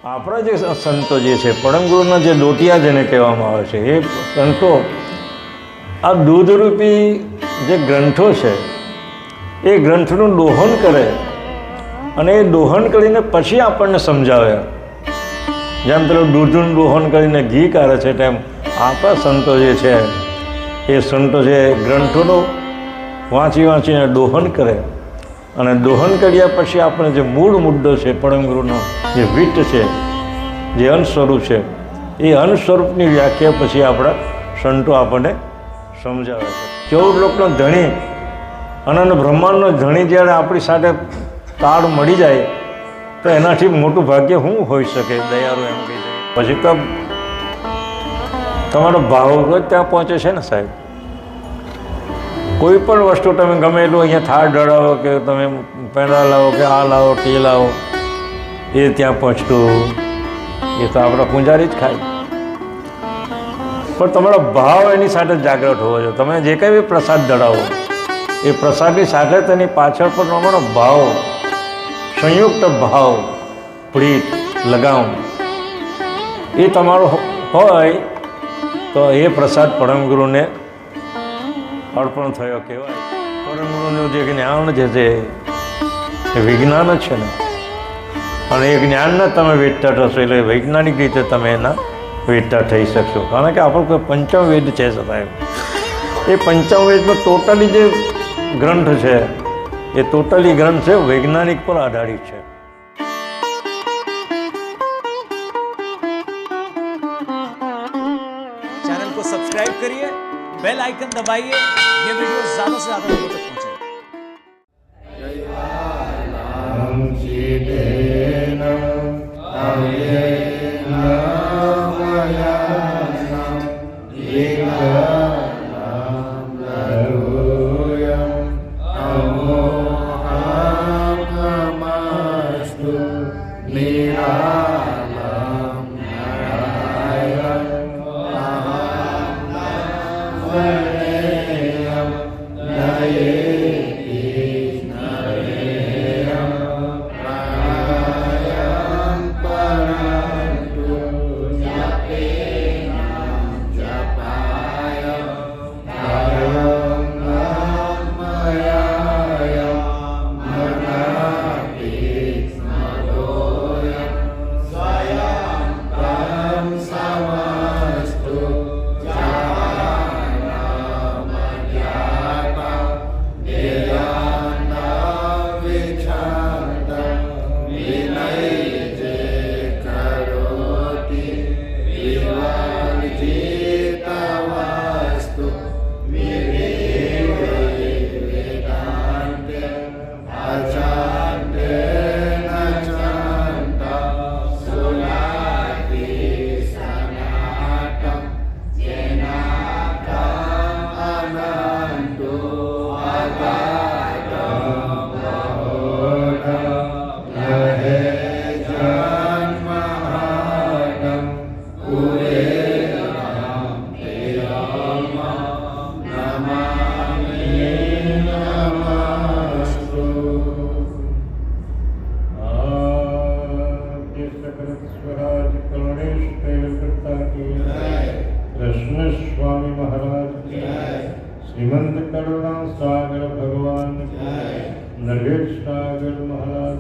આપણા જે સંતો જે છે, પરમ ગુરુના જે દોટિયા જેને કહેવામાં આવે છે, એ સંતો આ દૂધરૂપી જે ગ્રંથો છે એ ગ્રંથનું દોહન કરે અને એ દોહન કરીને પછી આપણને સમજાવે. જેમ પેલું દૂધનું દોહન કરીને ઘી કાઢે છે, તેમ આપણા સંતો જે છે એ સંતો જે ગ્રંથોનું વાંચીને દોહન કરે અને દોહન કર્યા પછી આપણે જે મૂળ મુદ્દો છે, પરમ ગુરુનો જે વિત્ત છે, જે અંશ સ્વરૂપ છે, એ અંશ સ્વરૂપની વ્યાખ્યા પછી આપણા સંતો આપણને સમજાવે છે. 14 લોકનો ધણી અનંત બ્રહ્માંડનો ધણી જ્યારે આપણી સાથે તાળ મળી જાય તો એનાથી મોટું ભાગ્ય શું હોઈ શકે? દયાળુ એમ કહી જાય. પછી તો તમારો ભાવ જ ત્યાં પહોંચે છે ને સાહેબ. કોઈ પણ વસ્તુ તમે ગમે એટલું અહીંયા થાળ ઢળાવો કે તમે પેંડા લાવો કે આ લાવો તે લાવો, એ ત્યાં પહોંચતું એ તો આપણા પૂંજારી જ ખાય. પણ તમારો ભાવ એની સાથે જાગ્રત હોવો જોઈએ. તમે જે કંઈ બી પ્રસાદ ધરાવો એ પ્રસાદની સાથે તેની પાછળ પણ તમારો ભાવ, સંયુક્ત ભાવ, પ્રીત, લગામ એ તમારો હોય તો એ પ્રસાદ પરમ ગુરુને અર્પણ થયો કહેવાય. પરમ ગુરુનું જે જ્ઞાન જે છે એ વિજ્ઞાન જ છે ને, અને એ જ્ઞાનના તમે વેચતા થશો એટલે વૈજ્ઞાનિક રીતે તમે એના વેચતા થઈ શકશો. કારણ કે આપણો કોઈ પંચમ વેદ છે સાહેબ, એ પંચમ વેદનો ટોટલી જે ગ્રંથ છે એ ટોટલી ગ્રંથ છે વૈજ્ઞાનિક પર આધારિત છે. चैनल को सब्सक्राइब करिए, बेल आइकन दबाइए, ये वीडियो ज्यादा से ज्यादा लोगों तक पहुंचे. कृष्ण स्वामी महाराज श्रीमंत करुणा सागर भगवान नरवेद सागर महाराज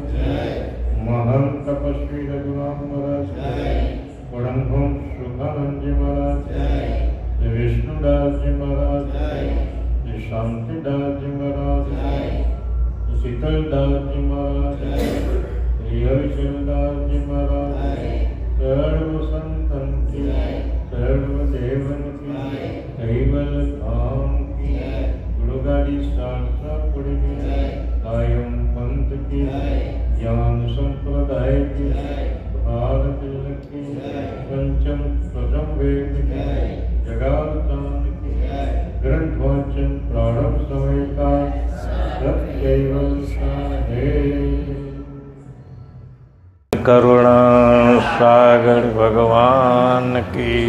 महान तपस्वी रघुराम महाराज परम सुखानंद जी महाराज विष्णुदास जी महाराज शांतिदास जी महाराज शीतलदास जी महाराज हरिशंदास जी महाराज सर्व संतन की सर्वदेवन की कैवल धाम की गुरुगाड़ी शास्त्रापुरी की कायम पंथ की ज्ञान संप्रदाय की भारत की पंचम प्रथम वेद की जगावतान की ग्रंथ वाचन प्रारंभ समय का सत्यैव है। करुणा सागर भगवान की,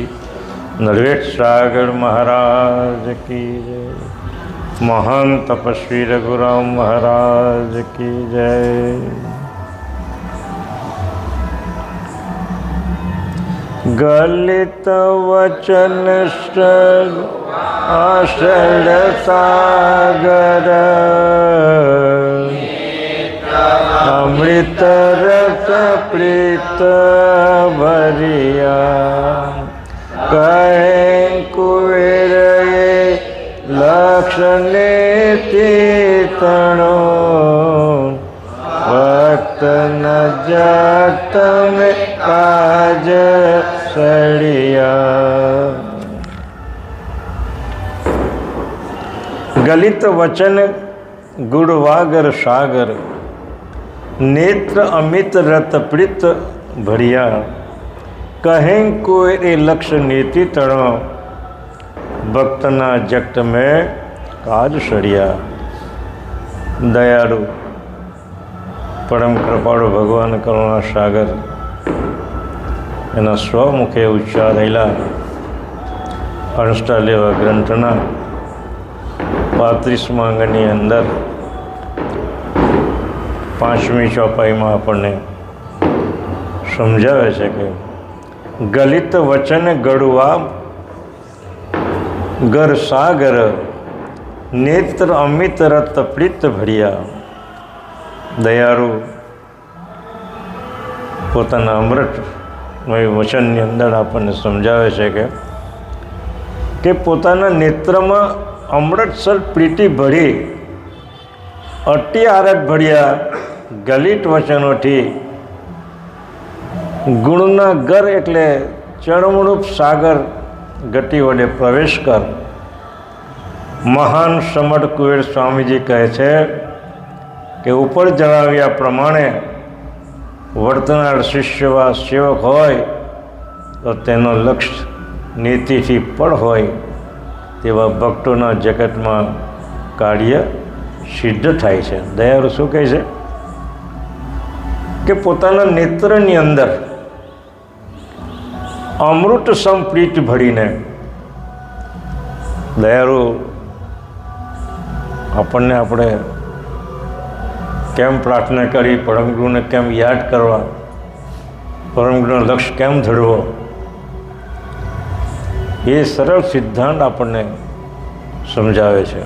नरवेद सागर महाराज की जय, महान तपस्वी रघुराम महाराज की जय। ગલિત વચન અષડ સાગર અમૃત રસ પ્રીત ભરિયા કહે કુવેર લક્ષને તણો ભક્ત ન જત મેં કાજ સળિયા. ગલિત વચન ગુણવાગર સાગર નેત્ર અમિત રત પ્રીત ભર્યા કહે કોઈ એ લક્ષ નીતિ તણો ભક્તના જગત મેં કાજ સળિયા. દયાળુ પરમ કૃપાળુ ભગવાન કરુણા સાગર એના સ્વમુખે ઉચ્ચારેલા અષ્ટાલેવા ગ્રંથના 35મા અંગની અંદર 5મી ચોપાઈમાં આપણને સમજાવે છે કે ગલિત વચન ગળવા ગર સાગર નેત્ર અમિત રત પ્રીત ભર્યા. દયાળુ પોતાના અમૃતમય વચનની અંદર આપણને સમજાવે છે કે પોતાના નેત્રમાં અમૃતસર પ્રીતિ ભરી અતિ આરત ભર્યા ગલિત વચનોથી ગુણના ગર એટલે ચરમરૂપ સાગર ગતિ વડે પ્રવેશ કર. મહાન સમર્થ કુવેર સ્વામીજી કહે છે કે ઉપર જણાવ્યા પ્રમાણે વર્તનાર શિષ્યવા સેવક હોય તો તેનો લક્ષ્ય નીતિથી પણ હોય તેવા ભક્તોના જગતમાં કાર્ય સિદ્ધ થાય છે. દયાળુ શું કહે છે કે પોતાના નેત્રની અંદર અમૃત સંપ્રીત ભરીને દયાળુ આપણને આપણે કેમ પ્રાર્થના કરી, પરમગુરુને કેમ યાદ કરવા, પરમગુરુનો લક્ષ્ય કેમ ધરવો, એ સરળ સિદ્ધાંત આપણને સમજાવે છે.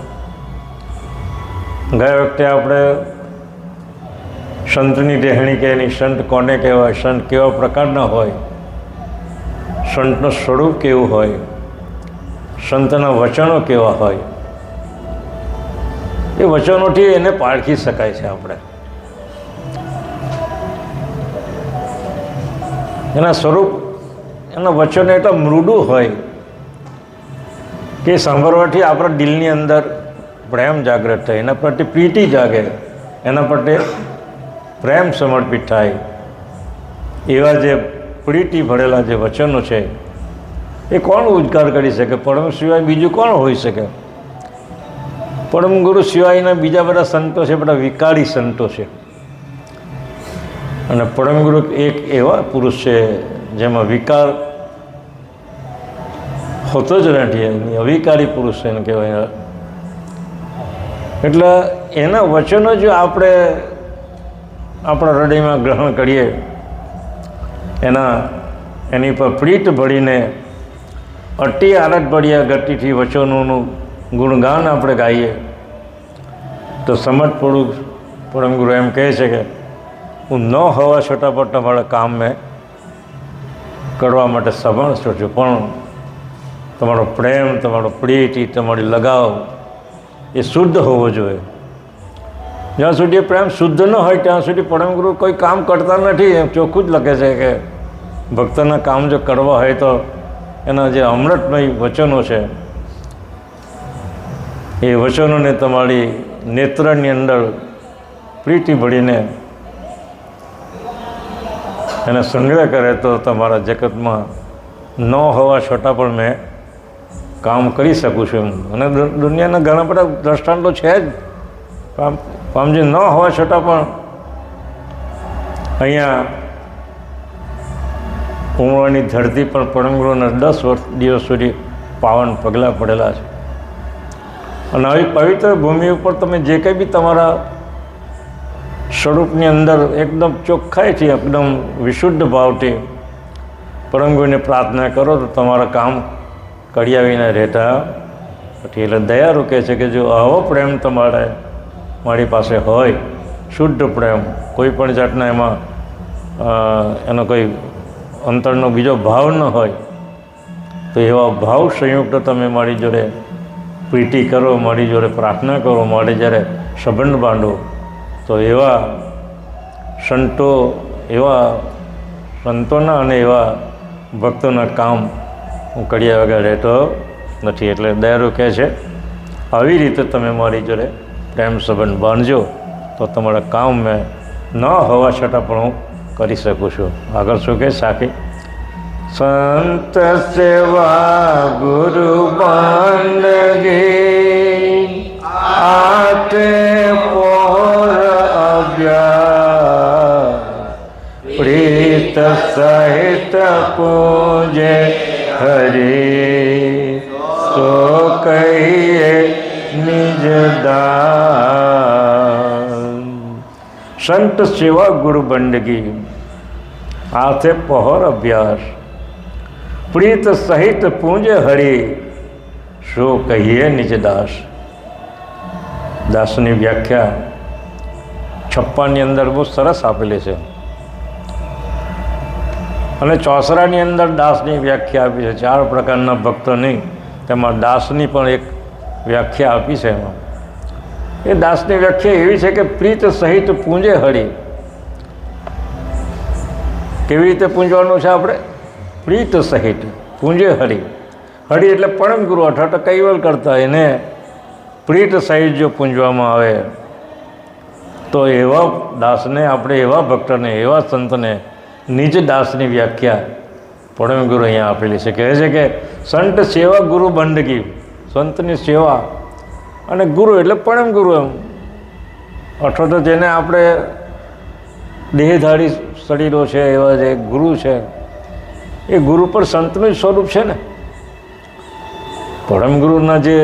ગયા વખતે આપણે સંતની રહેણી કહેની, સંત કોને કહેવાય, સંત કેવા પ્રકારના હોય, સંતનું સ્વરૂપ કેવું હોય, સંતના વચનો કેવા હોય, એ વચનોથી એને પારખી શકાય છે. આપણે એના સ્વરૂપ, એના વચનો એટલા મૃદુ હોય કે સાંભળવાથી આપણા દિલની અંદર પ્રેમ જાગૃત થાય, એના પ્રત્યે પ્રીતિ જાગે, એના પ્રત્યે પ્રેમ સમર્પિત થાય. એવા જે પ્રીતિ ભરેલા જે વચનો છે એ કોણ ઉદ્ગાર કરી શકે? પરમ સિવાય બીજું કોણ હોઈ શકે? પરમ ગુરુ સિવાયના બીજા બધા સંતો છે, બધા વિકારી સંતો છે. અને પરમ ગુરુ એક એવા પુરુષ છે જેમાં વિકાર હોતો જ નથી, અવિકારી પુરુષ એને કહેવાય. એટલે એના વચનો જો આપણે આપણા હૃદયમાં ગ્રહણ કરીએ, એની પર પ્રીત ભરીને અતિ આરત ભર્યા ગતિથી વચનોનું ગુણગાન આપણે ગાઈએ તો સમર્થ પુરુષ પરમ ગુરુ એમ કહે છે કે હું ન હોવા છતાં પણ તમારા કામ મેં કરવા માટે સમર્થ છું, પણ તમારો પ્રેમ, તમારો પ્રીતિ, તમારી લગાવ એ શુદ્ધ હોવો જોઈએ. જ્યાં સુધી એ પ્રેમ શુદ્ધ ન હોય ત્યાં સુધી પરમ ગુરુ કોઈ કામ કરતા નથી. એમ ચોખ્ખું જ લખે છે કે ભક્તના કામ જો કરવા હોય તો એના જે અમૃતમય વચનો છે એ વચનોને તમારી નેત્રની અંદર પ્રીતિ ભળીને એને સંગ્રહ કરે તો તમારા જગતમાં ન હોવા છતાં પણ મેં કામ કરી શકું છું. અને દુનિયાના ઘણા બધા દ્રષ્ટાંતો છે જ. પામજી ન હોવા છતાં પણ અહીંયા ઉમરાની ધરતી પર પરમ ગુરુના 10 દિવસ સુધી પાવન પગલાં પડેલા છે. અને આવી પવિત્ર ભૂમિ ઉપર તમે જે કંઈ બી તમારા સ્વરૂપની અંદર એકદમ ચોખ્ખાઈથી, એકદમ વિશુદ્ધ ભાવથી પરમ ગુરુને પ્રાર્થના કરો તો તમારા કામ કડિયાવીને રહેતા નથી. એટલે દયાળુ કહે છે કે જો આવો પ્રેમ તમારે મારી પાસે હોય, શુદ્ધ પ્રેમ, કોઈ પણ જાતના એમાં એનો કોઈ અંતરનો બીજો ભાવ ન હોય, તો એવા ભાવ સંયુક્ત તમે મારી જોડે પ્રીતિ કરો, મારી જોડે પ્રાર્થના કરો, મારે જ્યારે સંબંધ બાંધો, તો એવા સંતો, એવા સંતોના અને એવા ભક્તોના કામ હું કર્યા વગર રહેતો નથી. એટલે દયાળુ કહે છે આવી રીતે તમે મારી જોડે પ્રેમ સંબંધ બાંધજો તો તમારા કામ મેં ન હોવા છતાં પણ હું કરી શકું છું. આગળ શું કહે સાખી? સંત સેવા ગુરુ બંદગી આઠે પોર અભ્યાસ પ્રીત સહિત પૂજે હરી તો કહીએ નિજ દાન. સંત સેવા ગુરુ બંદગી હાથે પહોર અભ્યાસ પ્રીત સહિત પૂજે હરી શો કહીએ નિજ દાસ. દાસની વ્યાખ્યા 56ની અંદર બહુ સરસ આપેલી છે અને 64ની અંદર દાસની વ્યાખ્યા આપી છે. 4 પ્રકારના ભક્તોની તેમાં દાસની પણ એક વ્યાખ્યા આપી છે. એમાં એ દાસની વ્યાખ્યા એવી છે કે પ્રીત સહિત પૂંજે હરી. કેવી રીતે પૂંજવાનું છે આપણે? પ્રીત સહિત પૂંજે હરી. હરી એટલે પરમ ગુરુ અર્થાત કૈવલ કરતા એને પ્રીત સહિત જો પૂંજવામાં આવે તો એવા દાસને, આપણે એવા ભક્તને, એવા સંતને નિજ દાસની વ્યાખ્યા પરમ ગુરુ અહીંયા આપેલી છે. કહે છે કે સંત સેવા ગુરુ બંદગી, સંતની સેવા અને ગુરુ એટલે પરમ ગુરુ એમ, અથવા તો જેને આપણે દેહધારી શરીરો છે એવા જે ગુરુ છે, એ ગુરુ પર સંતનું જ સ્વરૂપ છે ને. પરમ ગુરુના જે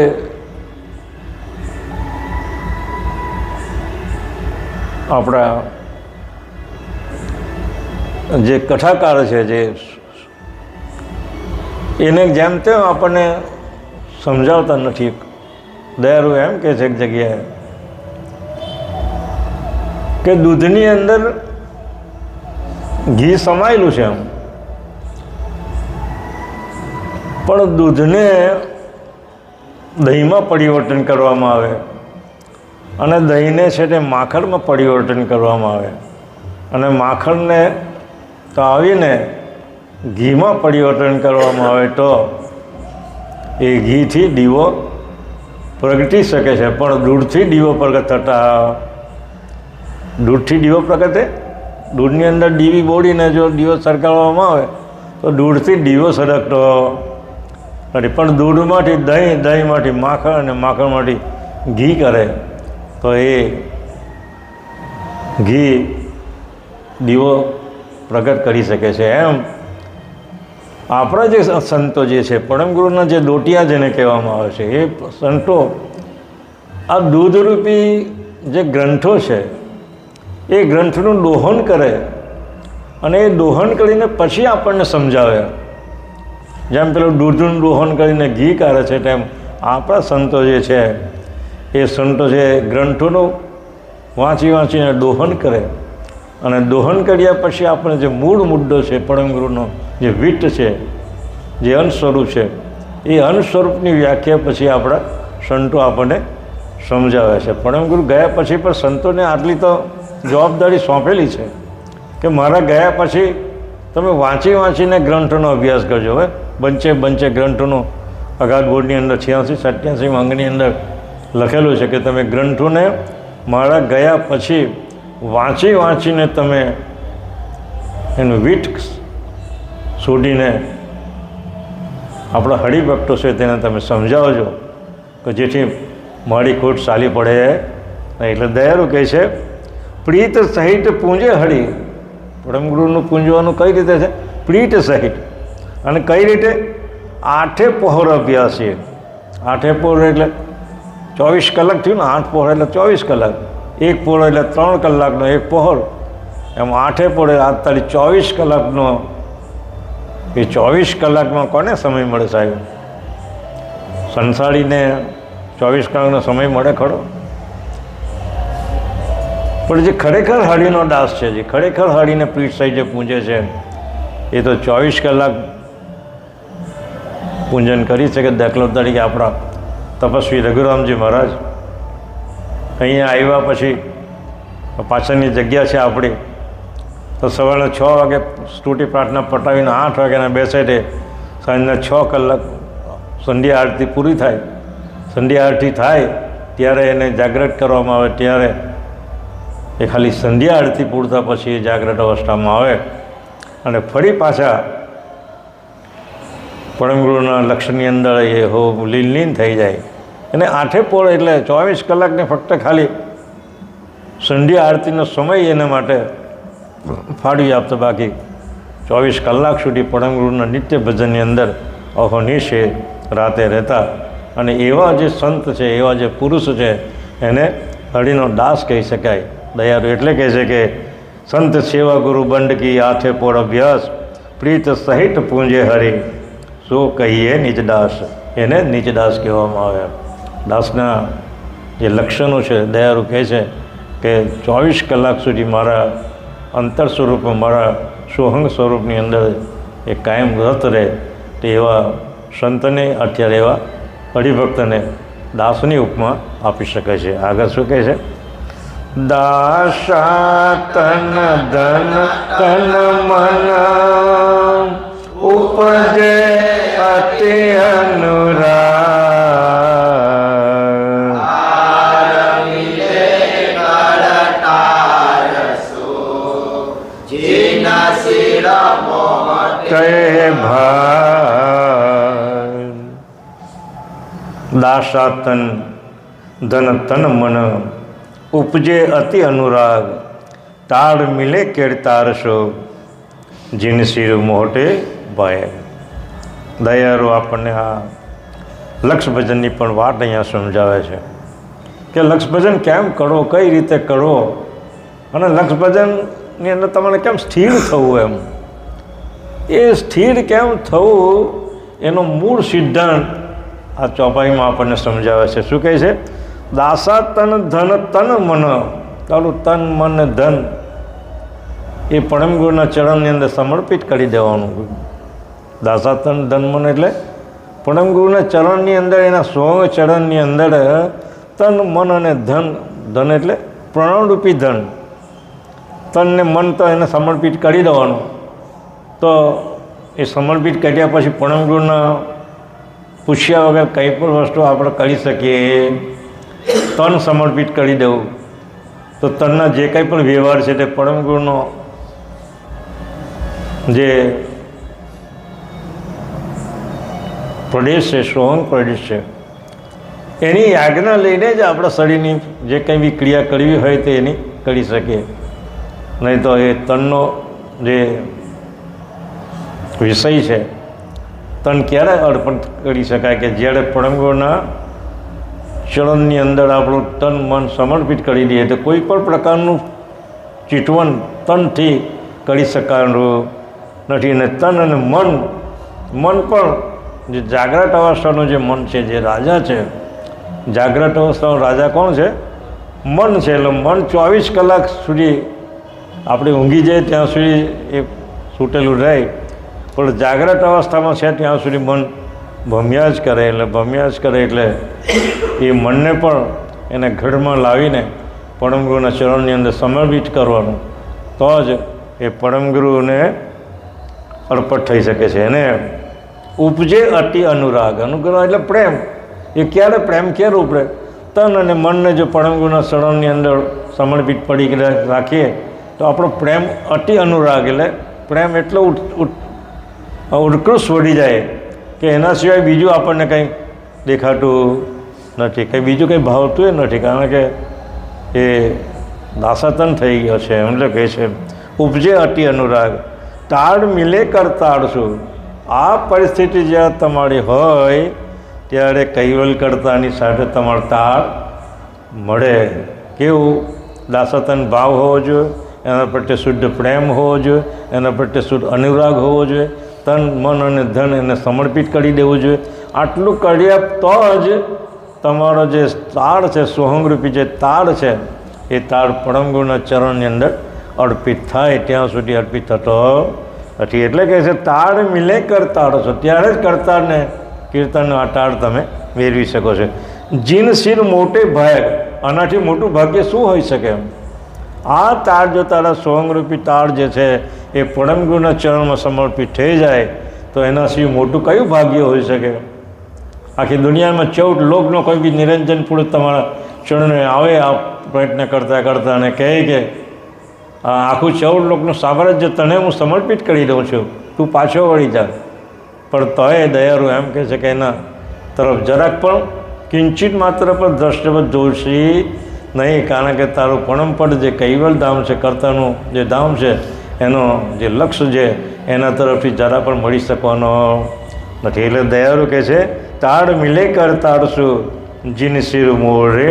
આપણા જે કથાકાર છે, જે એને જેમ તેમ આપણને સમજાવતા નથી. દયાળુ એમ કહે છે એક જગ્યાએ કે દૂધની અંદર ઘી સમાયેલું છે એમ, પણ દૂધને દહીંમાં પરિવર્તન કરવામાં આવે અને દહીંને છે તે માખણમાં પરિવર્તન કરવામાં આવે અને માખણને તો આવીને ઘીમાં પરિવર્તન કરવામાં આવે તો એ ઘીથી દીવો પ્રગટી શકે છે. પણ દૂધથી દીવો પ્રગટ થતા, દૂધથી દીવો પ્રગટે, દૂધની અંદર દીવી બોડીને જો દીવો સળગાવવામાં આવે તો દૂધથી દીવો સળગતો નથી. પણ દૂધમાંથી દહીં, દહીંમાંથી માખણ અને માખણમાંથી ઘી કરે તો એ ઘી દીવો પ્રગટ કરી શકે છે. એમ આપણા જે સંતો જે છે, પરમ ગુરુના જે દોટિયા જેને કહેવામાં આવે છે, એ સંતો આ દૂધરૂપી જે ગ્રંથો છે એ ગ્રંથનું દોહન કરે અને એ દોહન કરીને પછી આપણને સમજાવે. જેમ પેલું દૂધનું દોહન કરીને ઘી કાઢે છે, તેમ આપણા સંતો જે છે એ સંતો જે ગ્રંથોનું વાંચીને દોહન કરે અને દોહન કર્યા પછી આપણે જે મૂળ મુદ્દો છે પરમ ગુરુનો, જે વિત્ત છે, જે અંશ સ્વરૂપ છે, એ અંશ સ્વરૂપની વ્યાખ્યા પછી આપણા સંતો આપણને સમજાવે છે. પરમ ગુરુ ગયા પછી પણ સંતોને આટલી તો જવાબદારી સોંપેલી છે કે મારા ગયા પછી તમે વાંચીને ગ્રંથોનો અભ્યાસ કરજો. હવે બંચે ગ્રંથોનો અગાધ બોર્ડની અંદર 86-87 અંગની અંદર લખેલું છે કે તમે ગ્રંથોને મારા ગયા પછી વાંચીને તમે એનું વિટ શોધીને આપણા હરિભક્તો છે તેને તમે સમજાવજો કે જેથી મારી ખોટ ચાલી પડે નહીં. એટલે દયાળુ કહે છે પ્રીત સહિત પૂંજે હરી. પરમ ગુરુનું પૂંજવાનું કઈ રીતે છે? પ્રીત સહિત. અને કઈ રીતે? 8 પહોર અભ્યાસ છે. 8 પહોર એટલે 24 કલાક થયું ને, 8 પહોર એટલે 24 કલાક, 1 પહોર એટલે 3 કલાકનો 1 પહોર, એમ 8 પહોર એટલે 24 કલાકનો એ 24 કલાકમાં કોને સમય મળે સાહેબ? સંસારીને 24 કલાકનો સમય મળે ખરો? પણ જે ખરેખર હરિનો દાસ છે, જે ખરેખર હરિને પીઠ સહી જે પૂજે છે, એ તો 24 કલાક પૂજન કરી શકે. દાખલા તરીકે આપણા તપસ્વી રઘુરામજી મહારાજ અહીંયા આવ્યા પછી પાછળની જગ્યા છે આપણી, તો સવારના 6 વાગે સ્તુતિ પ્રાર્થના પટાવીને 8 વાગ્યાના બેસે તે સાંજના 6 કલાક સંધ્યા આરતી પૂરી થાય. સંધ્યા આરતી થાય ત્યારે એને જાગ્રત કરવામાં આવે, ત્યારે એ ખાલી સંધ્યા આરતી પૂરતા પછી એ જાગ્રત અવસ્થામાં આવે અને ફરી પાછા પરમગુરુના લક્ષની અંદર એ લીન થઈ જાય. અને 8 પોળ એટલે 24 કલાકને ફક્ત ખાલી સંધ્યા આરતીનો સમય એના માટે ફાળવી આપતો, બાકી 24 કલાક સુધી પરમગુરુના નિત્ય ભજનની અંદર અહોનિશે રાતે રહેતા. અને એવા જે સંત છે, એવા જે પુરુષ છે, એને હરિનો દાસ કહી શકાય. દયાળુ એટલે કહે છે કે સંત સેવા ગુરુ બંડ કી આઠે પોળ અભ્યાસ, પ્રીત સહિત પૂંજે હરિ, સો કહીએ નિજદાસ. એને નિજદાસ કહેવામાં આવે. દાસના જે લક્ષણો છે, દયાળુ કહે છે કે 24 કલાક સુધી મારા અંતર સ્વરૂપમાં, મારા સોહંગ સ્વરૂપની અંદર એ કાયમ રત રહે. તે એવા સંતને, અત્યારે એવા હરિભક્તને દાસની ઉપમા આપી શકે છે. આગળ શું કહે છે? દાસા તન ધન તન મન ઉપજે અતિ અનુરાગ, કહે ભાઈ. દાસા તન ધન તન મન ઉપજે અતિ અનુરાગ, તાળ મિલે કેળ તારસો, જીન શિર મોટે ભય. દયાળુ આપણને આ લક્ષ ભજનની પણ વાત અહીંયા સમજાવે છે કે લક્ષ ભજન કેમ કરો, કઈ રીતે કરો, અને લક્ષ ભજનની અંદર તમારે કેમ સ્થિર થવું. એમ એ સ્થિર કેમ થવું એનો મૂળ સિદ્ધાંત આ ચોપાઈમાં આપણને સમજાવે છે. શું કહે છે? દાસા તન ધન તન મન, તારું તન મન ને ધન એ પરમગુરુના ચરણની અંદર સમર્પિત કરી દેવાનું. દાસા તન ધન મન એટલે પરમગુરુના ચરણની અંદર, એના સોંગ ચરણની અંદર તન મન અને ધન. ધન એટલે પ્રણવરૂપી ધન. તન ને મન તો એને સમર્પિત કરી દેવાનું. તો એ સમર્પિત કર્યા પછી પરમગુરુના પૂછ્યા વગર કંઈ પણ વસ્તુ આપણે કરી શકીએ. તન સમર્પિત કરી દેવું, તો તનના જે કંઈ પણ વ્યવહાર છે તે પરમગુરુનો જે પ્રદેશ છે, સોહંગ પ્રદેશ છે, એની આજ્ઞા લઈને જ આપણા શરીરની જે કંઈ બી ક્રિયા કરવી હોય તે એની કરી શકીએ. નહીં તો એ તનનો જે વિષય છે, તન ક્યારે અર્પણ કરી શકાય કે જ્યારે પરમગુરુના ચરણની અંદર આપણું તન મન સમર્પિત કરી દઈએ. તો કોઈ પણ પ્રકારનું ચિતવન તનથી કરી શકાતું નથી. અને તન અને મન પણ જે જાગ્રત અવસ્થાનું જે મન છે, જે રાજા છે, જાગ્રત અવસ્થાનો રાજા કોણ છે? મન છે. એટલે મન 24 કલાક સુધી આપણે ઊંઘી જાય ત્યાં સુધી એ છૂટેલું રહે, પણ જાગ્રત અવસ્થામાં છે ત્યાં સુધી મન ભમ્યા જ કરે. એટલે ભમ્યા જ કરે એટલે એ મનને પણ એને ઘરમાં લાવીને પરમગુરુના ચરણની અંદર સમર્પિત કરવાનું, તો જ એ પરમગુરુને અર્પણ થઈ શકે છે. એને ઉપજે અતિ અનુરાગ. અનુગ્રહ એટલે પ્રેમ. એ ક્યારે પ્રેમ ક્યારે ઉપરે? તન અને મનને જો પરમગુરુના ચરણની અંદર સમર્પિત પડી રાખીએ તો આપણો પ્રેમ અતિ અનુરાગ, એટલે પ્રેમ એટલો ઉત્કૃષ્ટ વળી જાય કે એના સિવાય બીજું આપણને કંઈ દેખાતું નથી, કંઈ બીજું કંઈ ભાવતું નથી. કારણ કે એ દાસાતન થઈ ગયો છે. એટલે કહે છે ઉપજે અતિ અનુરાગ, તાળ મિલે કર તાળશું. આ પરિસ્થિતિ જ્યારે તમારી હોય ત્યારે કૈવલ્યકર્તાની સાથે તમારો તાળ મળે. કેવું? દાસાતન ભાવ હોવો જોઈએ, એના પ્રત્યે શુદ્ધ પ્રેમ હોવો જોઈએ, એના પ્રત્યે શુદ્ધ અનુરાગ હોવો જોઈએ. તન મન અને ધન એને સમર્પિત કરી દેવું જોઈએ. આટલું કર્યા તો જ તમારો જે તાળ છે, સોહંગરૂપી જે તાળ છે, એ તાળ પરમ ગુરુના ચરણની અંદર અર્પિત થાય. ત્યાં સુધી અર્પિત થતો નથી. એટલે કહે છે તાળ મિલે કરતાળ છો, ત્યારે જ કરતાળને કીર્તનનો આ તાળ તમે મેળવી શકો છો. જીન શિર મોટે ભાગ, આનાથી મોટું ભાગ્ય શું હોઈ શકે? આ તાળ જો તારા સોહંગરૂપી તાળ જે છે એ પરમ ગુરુના ચરણમાં સમર્પિત થઈ જાય તો એના સિવાય મોટું કયું ભાગ્ય હોઈ શકે? આખી દુનિયામાં 14 લોકનો કોઈ બી નિરંજન પુરુષ તમારા ચરણે આવે આ પ્રયત્ન કરતાં કરતાં અને કહે કે આ આખું 14 લોકનું સામ્રાજ્ય તને હું સમર્પિત કરી દઉં છું, તું પાછો વળી જા. પણ તોય દયાળુ એમ કહે છે કે એના તરફ જરાક પણ કિંચિત માત્ર પર દ્રષ્ટિપદ જોશી નહીં, કારણ કે તારું પરમપદ જે કૈવલ ધામ છે, કર્તાનું જે ધામ છે, એનો જે લક્ષ્ય છે એના તરફથી જરા પણ મળી શકવાનો નથી. એટલે દયાળુ કહે છે તાળ મિલે કર તાળશું, જીન શિર મોરે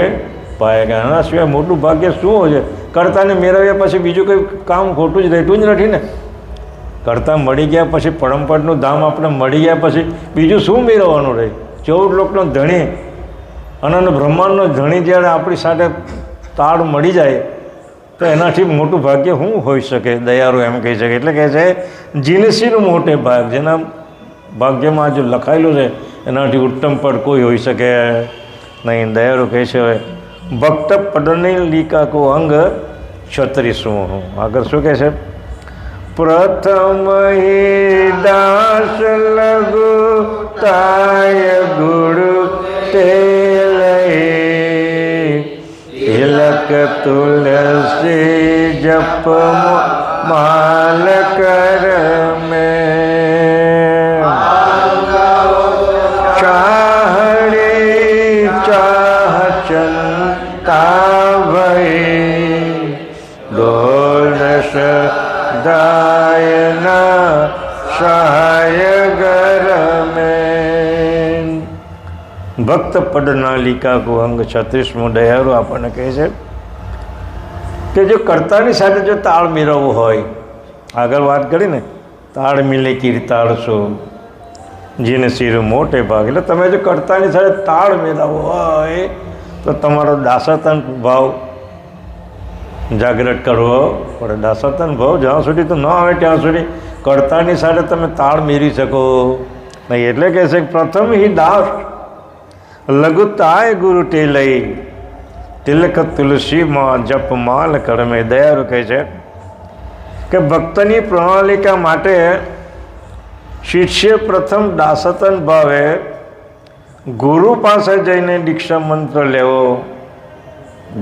પાય. આના સિવાય મોટું ભાગ્ય શું હોય છે? કર્તાને મેળવ્યા પછી બીજું કંઈ કામ ખોટું જ રહેતું જ નથી ને. કર્તા મળી ગયા પછી, પરમપદનું ધામ આપણે મળી ગયા પછી બીજું શું મેળવવાનું રહે? 14 લોકનો ધણી, અનંત બ્રહ્માંડનો ધણી જ્યારે આપણી સાથે તાળ મળી જાય તો એનાથી મોટું ભાગ્ય શું હોઈ શકે? દયાળુ એમ કહી શકે. એટલે કહે છે જીનશીર મોટે ભાગ, જેના ભાગ્યમાં જો લખાયેલું છે એનાથી ઉત્તમ પદ કોઈ હોઈ શકે નહીં. દયાળુ કહે છે હવે ભક્ત પદની લીકા કો અંગ 36. આગળ શું કહે છે? પ્રથમ હિ દાસ લઘુ તાય ગુરુ તે તિલક તુલસી જપ માલ કર મેં ચાહડી ચાહ ચંતા ભઈ દોલસ દાયના સહાય ગર મેં. ભક્ત પદનાલિકા કો અંગ 36. દયાળુ આપણને કહે છે કે જો કર્તાની સાથે જો તાળ મેળવવો હોય, આગળ વાત કરી ને તાળ મિલે કીર્તાળ છો, જીન શિર મોટે ભાગ. એટલે તમે જો કર્તાની સાથે તાળ મેળવવો હોય તો તમારો દાસતાન ભાવ જાગૃત કરવો પડે. દાસતાન ભાવ જ્યાં સુધી તો ન આવે ત્યાં સુધી કર્તાની સાથે તમે તાળ મેળવી શકો નહીં. એટલે કહે છે પ્રથમ હિ દાસ લઘુતાય ગુરુ તે લઈ તિલક તુલસીમાં જપ માલ કરમે. દયાળુ કહે છે કે ભક્તની પ્રણાલિકા માટે શિષ્ય પ્રથમ દાસતન ભાવે ગુરુ પાસે જઈને દીક્ષા મંત્ર લેવો,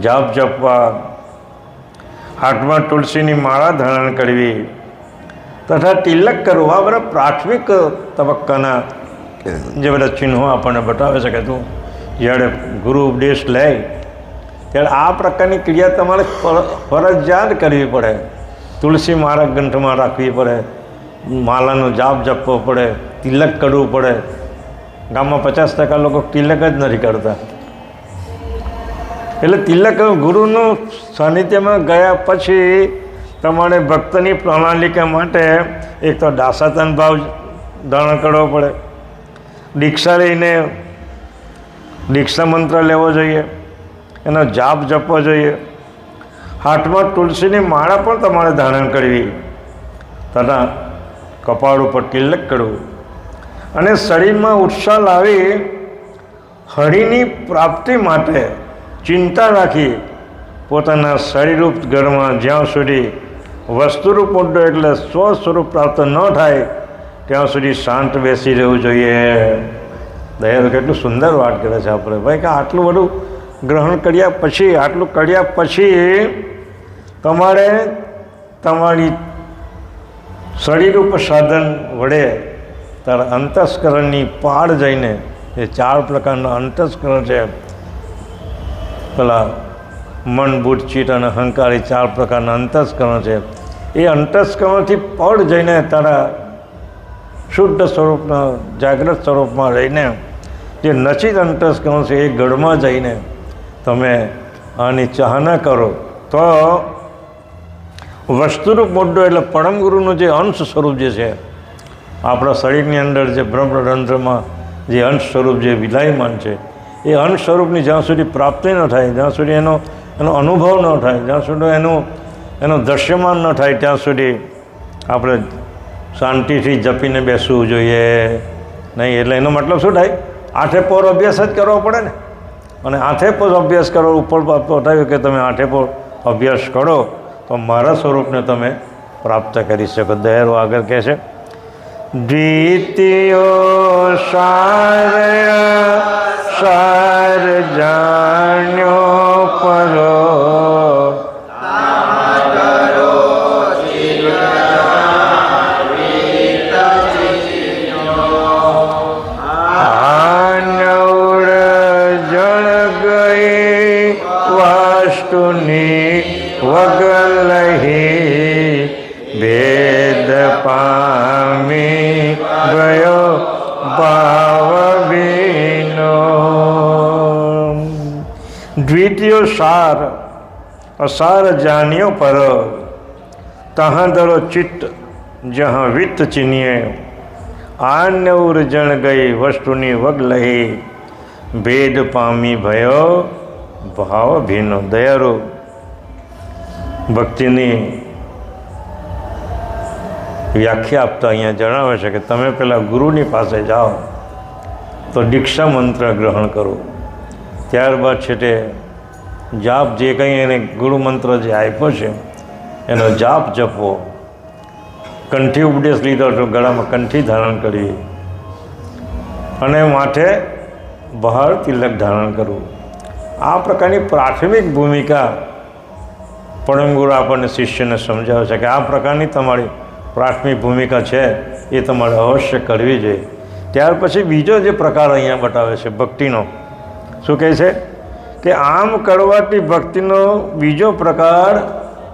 જાપ જપવા, હાથમાં તુલસીની માળા ધારણ કરવી તથા તિલક કરવું. આ બધા પ્રાથમિક તબક્કાના જે બધા ચિહ્નો આપણને બતાવે છે કે તું જ્યારે ગુરુ ઉપદેશ લે ત્યારે આ પ્રકારની ક્રિયા તમારે ફરજિયાત કરવી પડે. તુલસી માળા ગ્રંથમાં રાખવી પડે, માલાનો જાપ જપવો પડે, તિલક કરવું પડે. ગામમાં 50% લોકો તિલક જ નથી કરતા. એટલે તિલક ગુરુનું સાનિધ્યમાં ગયા પછી તમારે ભક્તની પ્રણાલિકા માટે એક તો દાસાતન ભાવ ધારણ કરવો પડે, દીક્ષા લઈને દીક્ષા મંત્ર લેવો જોઈએ, એનો જાપ જપવો જોઈએ, હાથમાં તુલસીની માળા પણ તમારે ધારણ કરવી તથા કપાળ ઉપર તિલક કરવું અને શરીરમાં ઉત્સાહ લાવી હરિની પ્રાપ્તિ માટે ચિંતા રાખી પોતાના શરીરરૂપ ઘરમાં જ્યાં સુધી વસ્તુરૂપ મુદ્દો એટલે સ્વ સ્વરૂપ પ્રાપ્ત ન થાય ત્યાં સુધી શાંત બેસી રહેવું જોઈએ. દયાળુ કેટલું સુંદર વાત કરે છે આપણે ભાઈ કે આટલું બધું ગ્રહણ કર્યા પછી તમારે તમારી શરીર ઉપર સાધન વડે તારા અંતસ્કરણની પાળ જઈને, એ 4 પ્રકારના અંતસ્કરણ છે, પેલા મન બુદ્ધ ચિત્ત અને અહંકાર, એ 4 પ્રકારના અંતસ્કરણ છે. એ અંતસ્કરણથી પળ જઈને તારા શુદ્ધ સ્વરૂપના જાગ્રત સ્વરૂપમાં રહીને જે નચિત અંતસ્કરણ છે એ ગઢમાં જઈને તમે આની ચાહના કરો તો વસ્તુરૂપ મુદ્દો એટલે પરમ ગુરુનું જે અંશ સ્વરૂપ જે છે આપણા શરીરની અંદર જે બ્રહ્મરંધ્રમાં જે અંશ સ્વરૂપ જે વિલાયમાન છે એ અંશ સ્વરૂપની જ્યાં સુધી પ્રાપ્તિ ન થાય, જ્યાં સુધી એનો અનુભવ ન થાય, જ્યાં સુધી એનું દ્રશ્યમાન ન થાય, ત્યાં સુધી આપણે શાંતિથી જપીને બેસવું જોઈએ નહીં. એટલે એનો મતલબ શું થાય? આઠે પોર અભ્યાસ જ કરવો પડે ને. અને આઠે પોર અભ્યાસ કરો, ઉપર પહોંચાવ્યું કે તમે આઠે પોર અભ્યાસ કરો તો મારા સ્વરૂપને તમે પ્રાપ્ત કરી શકો. દયાળુ આગળ કહે છે, દ્વિતીયો સાર જાણ્યો પરો વગલહી ભેદ પામી ગયો ભાવ ભીનો. દ્વિતીયો સાર અસાર જાણ્યો પર તહાં દરો ચિત્ત જહાં વિત્ત ચીનીએ આન્ય ઉર્જણ ગઈ વસ્તુની વગલહી ભેદ પામી ભયો ભાવ ભીનો. દયાળુ ભક્તિની વ્યાખ્યા આપતા અહીંયા જણાવે છે કે તમે પહેલાં ગુરુની પાસે જાઓ તો દીક્ષા મંત્ર ગ્રહણ કરો, ત્યારબાદ છે તે જાપ જે કંઈ એને ગુરુ મંત્ર જે આપ્યો છે એનો જાપ જપવો, કંઠી ઉપદેશ લીધો તો ગળામાં કંઠી ધારણ કરવી અને માથે બહાર તિલક ધારણ કરવું. આ પ્રકારની પ્રાથમિક ભૂમિકા પરમગુરુ આપણને શિષ્યને સમજાવે છે કે આ પ્રકારની તમારી પ્રાથમિક ભૂમિકા છે એ તમારે અવશ્ય કરવી જોઈએ. ત્યાર પછી બીજો જે પ્રકાર અહીંયા બતાવે છે ભક્તિનો, શું કહે છે કે આમ કરવાથી ભક્તિનો બીજો પ્રકાર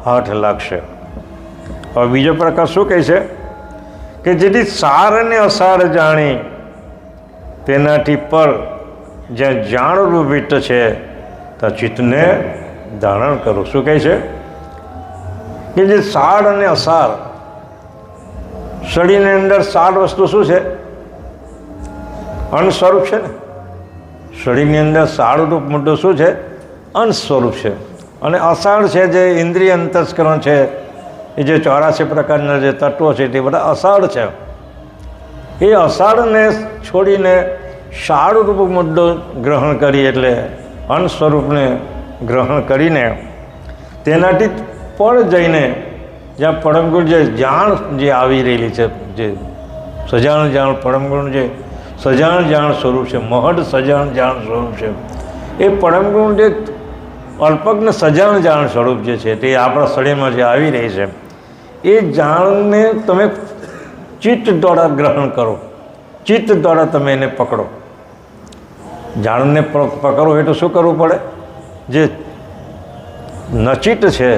હાથ લાગશે. હવે બીજો પ્રકાર શું કહે છે કે જેથી સાર અને અસાર જાણી તેનાથી પર જ્યાં જાણવું વિત્ત છે ત્યાં ચિત્તને ધારણ કરો. શું કહે છે કે જે સાર અને અસાર, શરીરની અંદર સાર વસ્તુ શું છે? અંશ સ્વરૂપ છે ને. શરીરની અંદર સારરૂપ મુદ્દો શું છે? અંશ સ્વરૂપ છે. અને અસાર છે જે ઇન્દ્રિય અંતસ્કરણ છે, એ જે 84 પ્રકારના જે તત્વો છે તે બધા અસાર છે. એ અસારને છોડીને સારરૂપ મુદ્દો ગ્રહણ કરી એટલે અંશ સ્વરૂપને ગ્રહણ કરીને તેનાથી પણ જઈને જ્યાં પરમગુરુ જે જાણ જે આવી રહેલી છે, જે સજાણ જાણ પરમગુરુનું જે સજાણ જાણ સ્વરૂપ છે, મહદ સજાણ જાણ સ્વરૂપ છે, એ પરમગુરુનું જે અલ્પજ્ઞ સજાણ જાણ સ્વરૂપ જે છે તે આપણા શરીરમાં જે આવી રહી છે એ જાણને તમે ચિત્ત દ્વારા ગ્રહણ કરો, ચિત્ત દ્વારા તમે એને પકડો. જાણને પકડો એટલે શું કરવું પડે? જે નચિત છે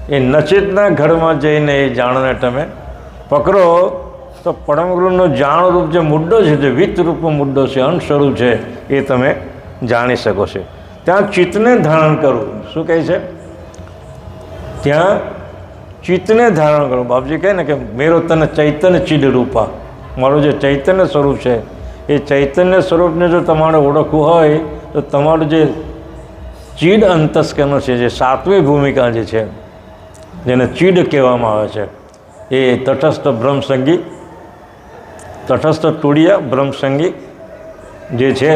એ નચિતના ઘરમાં જઈને એ જાણને તમે પકડો તો પરમગુરુનો જાણરૂપ જે મુદ્દો છે, જે વિત્તરૂપ મુદ્દો છે, અંશ સ્વરૂપ છે, એ તમે જાણી શકો છો. ત્યાં ચિત્તને ધારણ કરવું. શું કહે છે? ત્યાં ચિત્તને ધારણ કરવું. બાપજી કહે ને કે મેરો તને ચૈતન્ય ચિદ રૂપા, મારું જે ચૈતન્ય સ્વરૂપ છે એ ચૈતન્ય સ્વરૂપને જો તમારે ઓળખવું હોય તો તમારું જે ચીડ અંતસ્કરણ છે, જે સાતમી ભૂમિકા જે છે જેને ચીડ કહેવામાં આવે છે, એ તટસ્થ બ્રહ્મસંગી, તટસ્થ તુડિયા બ્રહ્મસંગી જે છે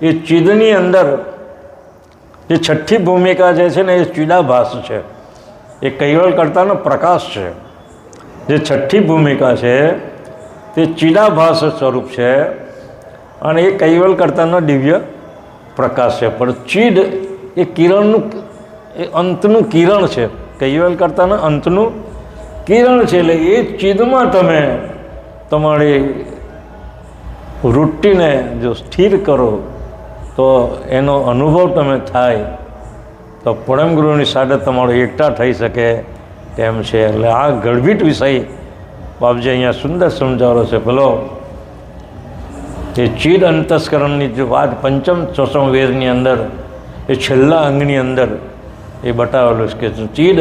એ ચીડની અંદર જે છઠ્ઠી ભૂમિકા જે છે ને એ ચીડાભાસ છે, એ કૈવલ્યકર્તાનો પ્રકાશ છે. જે છઠ્ઠી ભૂમિકા છે તે ચીડાભાસ સ્વરૂપ છે અને એ કૈવલ્યકર્તાનો દિવ્ય પ્રકાશ છે. પણ ચીડ એ કિરણનું, એ અંતનું કિરણ છે, કૈવલ્યકર્તાના અંતનું કિરણ છે. એટલે એ ચીડમાં તમે તમારી વૃત્તિને જો સ્થિર કરો તો એનો અનુભવ તમે થાય તો પરમગુરુની સાથે તમારો એકતા થઈ શકે તેમ છે. એટલે આ ગર્ભિત વિષય બાપજી અહીંયા સુંદર સમજાવેલો છે. ભલો એ ચીડ અંતસ્કરણની જે વાત પંચમ ચોસમ વેદની અંદર એ છેલ્લા અંગની અંદર એ બતાવેલું છે કે ચીડ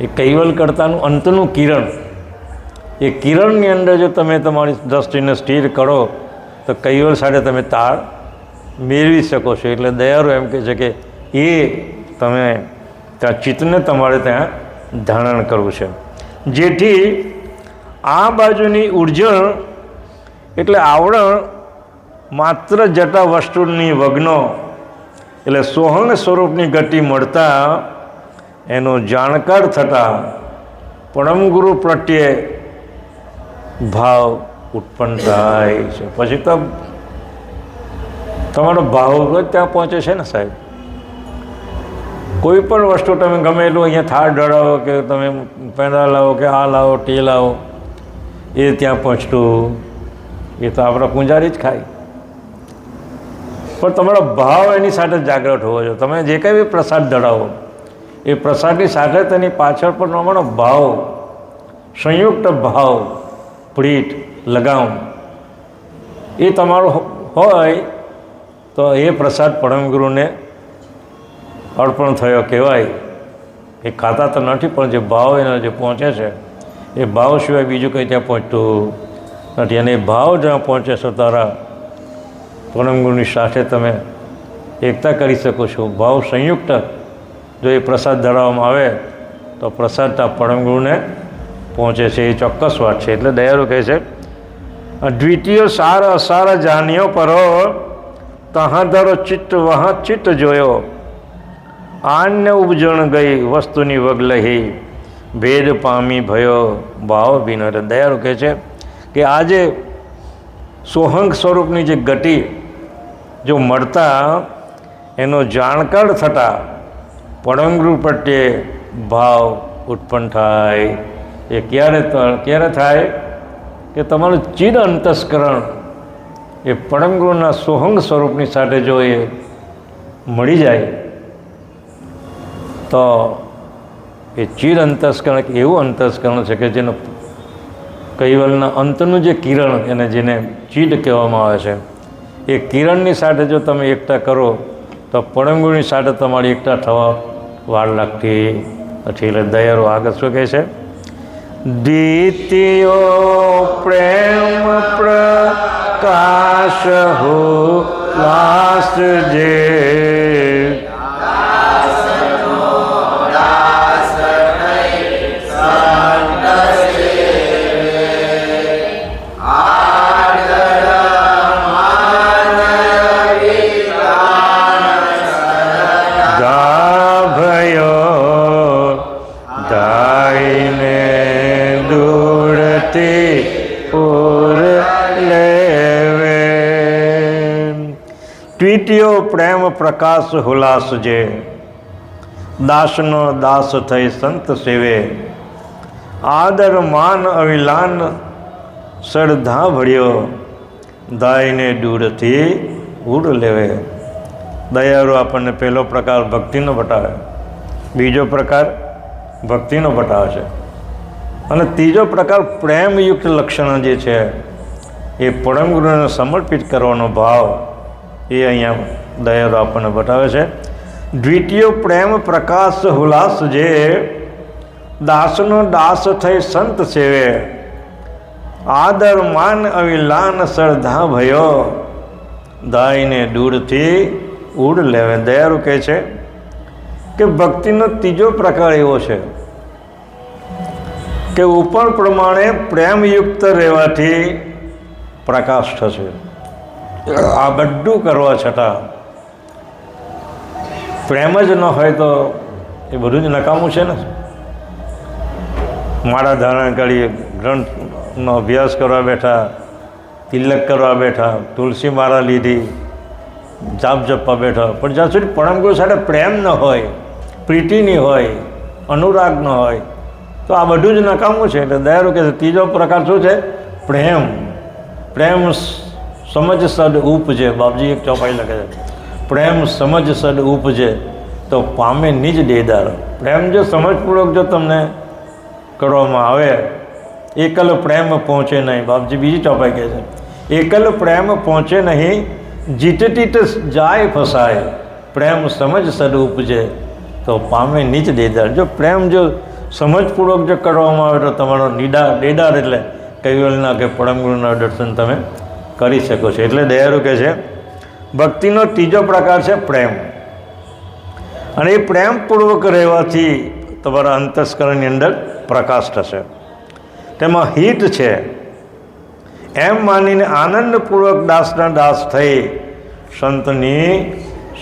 એ કૈવલ્યકર્તાનું અંતનું કિરણ, એ કિરણની અંદર જો તમે તમારી દ્રષ્ટિને સ્થિર કરો તો કૈવલ સાથે તમે તાળ મેળવી શકો છો. એટલે દયાળુ એમ કહે છે કે એ તમે ત્યાં ચિત્તને તમારે ત્યાં ધારણ કરવું છે, જેથી આ બાજુની ઉર્જણ એટલે આવરણ માત્ર જટા વસ્તુની વગ્નો એટલે સોહંગ સ્વરૂપની ગતિ મળતા એનો જાણકાર થતાં પરમગુરુ પ્રત્યે ભાવ ઉત્પન્ન થાય છે. પછી તો તમારો ભાવ જ ત્યાં પહોંચે છે ને સાહેબ. કોઈ પણ વસ્તુ તમે ગમે એટલું અહીંયા થાળ ઢળાવો કે તમે પેંડા લાવો કે આ લાવો તે લાવો, એ ત્યાં પહોંચતું એ તો આપણા પૂંજારી જ ખાય. પણ તમારો ભાવ એની સાથે જાગ્રત હોવો જોઈએ. તમે જે કંઈ બી પ્રસાદ ધરાવો એ પ્રસાદની સાથે તેની પાછળ પણ તમારો ભાવ, સંયુક્ત ભાવ, પ્રીત, લગામ એ તમારો હોય તો એ પ્રસાદ પરમગુરુને અર્પણ થયો કહેવાય. એ ખાતા તો નથી, પણ જે ભાવ એના જે પહોંચે છે એ ભાવ સિવાય બીજું કંઈ ત્યાં પહોંચતું નથી. અને એ ભાવ જ્યાં પહોંચે છે તારા પરમગુરુની સાથે તમે એકતા કરી શકો છો. ભાવ સંયુક્ત જો એ પ્રસાદ ધરાવવામાં આવે તો પ્રસાદતા પરમગુરુને પહોંચે છે, એ ચોક્કસ વાત છે. એટલે દયાળુ કહે છે દ્વિતીય સાર અસાર જાણ્યો પરો તહાં ધરો ચિત્ત વહાં ચિત્ત જોયો આન્ય ઉપજણ ગઈ વસ્તુની વગલહી ભેદ પામી ભયો ભાવ ભીનો. એટલે દયાળુ કહે છે કે આજે સોહંગ સ્વરૂપની જે ગતિ જો મળતા એનો જાણકાર થતાં પરમગુરુ પ્રત્યે ભાવ ઉત્પન્ન થાય. એ ક્યારે થાય કે તમારું ચિદ અંતસ્કરણ એ પરમગુરુના સોહંગ સ્વરૂપની સાથે જો એ મળી જાય તો એ ચિદ અંતસ્કરણ એવું અંતસ્કરણ છે કે જેનો કૈવલના અંતનું જે કિરણ એને જેને ચિદ કહેવામાં આવે છે, એ કિરણની સાથે જો તમે એકતા કરો તો પરમગુરુની સાથે તમારી એકતા થવા વાર લાગતી નથી. એટલે દયાળુ આગળ શું કહે છે દ્વિતીયો પ્રેમ પ્રકાશ હો લાસ જે દ્વિતીયો પ્રેમ પ્રકાશ હુલાસ જે દાસનો દાસ થઈ સંત સેવે આદર માન અવિલાન શ્રદ્ધા ભળ્યો દાયને દૂરથી ઉડ લેવે. દયાળુ આપણને પહેલો પ્રકાર ભક્તિનો બતાવે, બીજો પ્રકાર ભક્તિનો બતાવે છે, અને ત્રીજો પ્રકાર પ્રેમયુક્ત લક્ષણ જે છે એ પરમગુરુને સમર્પિત કરવાનો ભાવ એ અહીંયા દયાળુ આપણને બતાવે છે. દ્વિતીય પ્રેમ પ્રકાશ હુલાસ જે દાસનો દાસ થઈ સંત સેવે આદર માન અવિલાન શ્રદ્ધા ભયો દાયને દૂરથી ઉડ લેવે. દયાળુ કહે છે કે ભક્તિનો ત્રીજો પ્રકાર એવો છે કે ઉપર પ્રમાણે પ્રેમયુક્ત રહેવાથી પ્રકાશ થશે. આ બધું કરવા છતાં પ્રેમ જ ન હોય તો એ બધું જ નકામું છે ને. માળા ધારણ કરી, ગ્રંથનો અભ્યાસ કરવા બેઠા, તિલક કરવા બેઠા, તુલસી માળા લીધી, જાપ જપવા બેઠા, પણ જ્યાં સુધી પરમગુરુ સાથે પ્રેમ ન હોય, પ્રીતિ નહીં હોય, અનુરાગ ન હોય તો આ બધું જ નકામું છે. એટલે દયાળુ કહે છે ત્રીજો પ્રકાર શું છે? પ્રેમ. પ્રેમ સમજ સદ ઉપજે. બાપજી એક ચોપાઈ લખે છે પ્રેમ સમજ સદ ઉપજે તો પામે નિજ દેદાર. પ્રેમ જો સમજપૂર્વક જો તમને કરવામાં આવે, એકલ પ્રેમ પહોંચે નહીં. બાપજી બીજી ચોપાઈ કહે છે એકલ પ્રેમ પહોંચે નહીં જીત તીત જાય ફસાય. પ્રેમ સમજ સદ ઉપજે તો પામે નિજ દેદાર. જો પ્રેમ જો સમજપૂર્વક જો કરવામાં આવે તો તમારો દેદાર એટલે કૈવલ્યના કે પરમગુરુના દર્શન તમે કરી શકો છો. એટલે દયાળુ કહે છે ભક્તિનો ત્રીજો પ્રકાર છે પ્રેમ. અને એ પ્રેમપૂર્વક રહેવાથી તમારા અંતસ્કરણની અંદર પ્રકાશ થશે, તેમાં હિત છે એમ માનીને આનંદપૂર્વક દાસના દાસ થઈ સંતની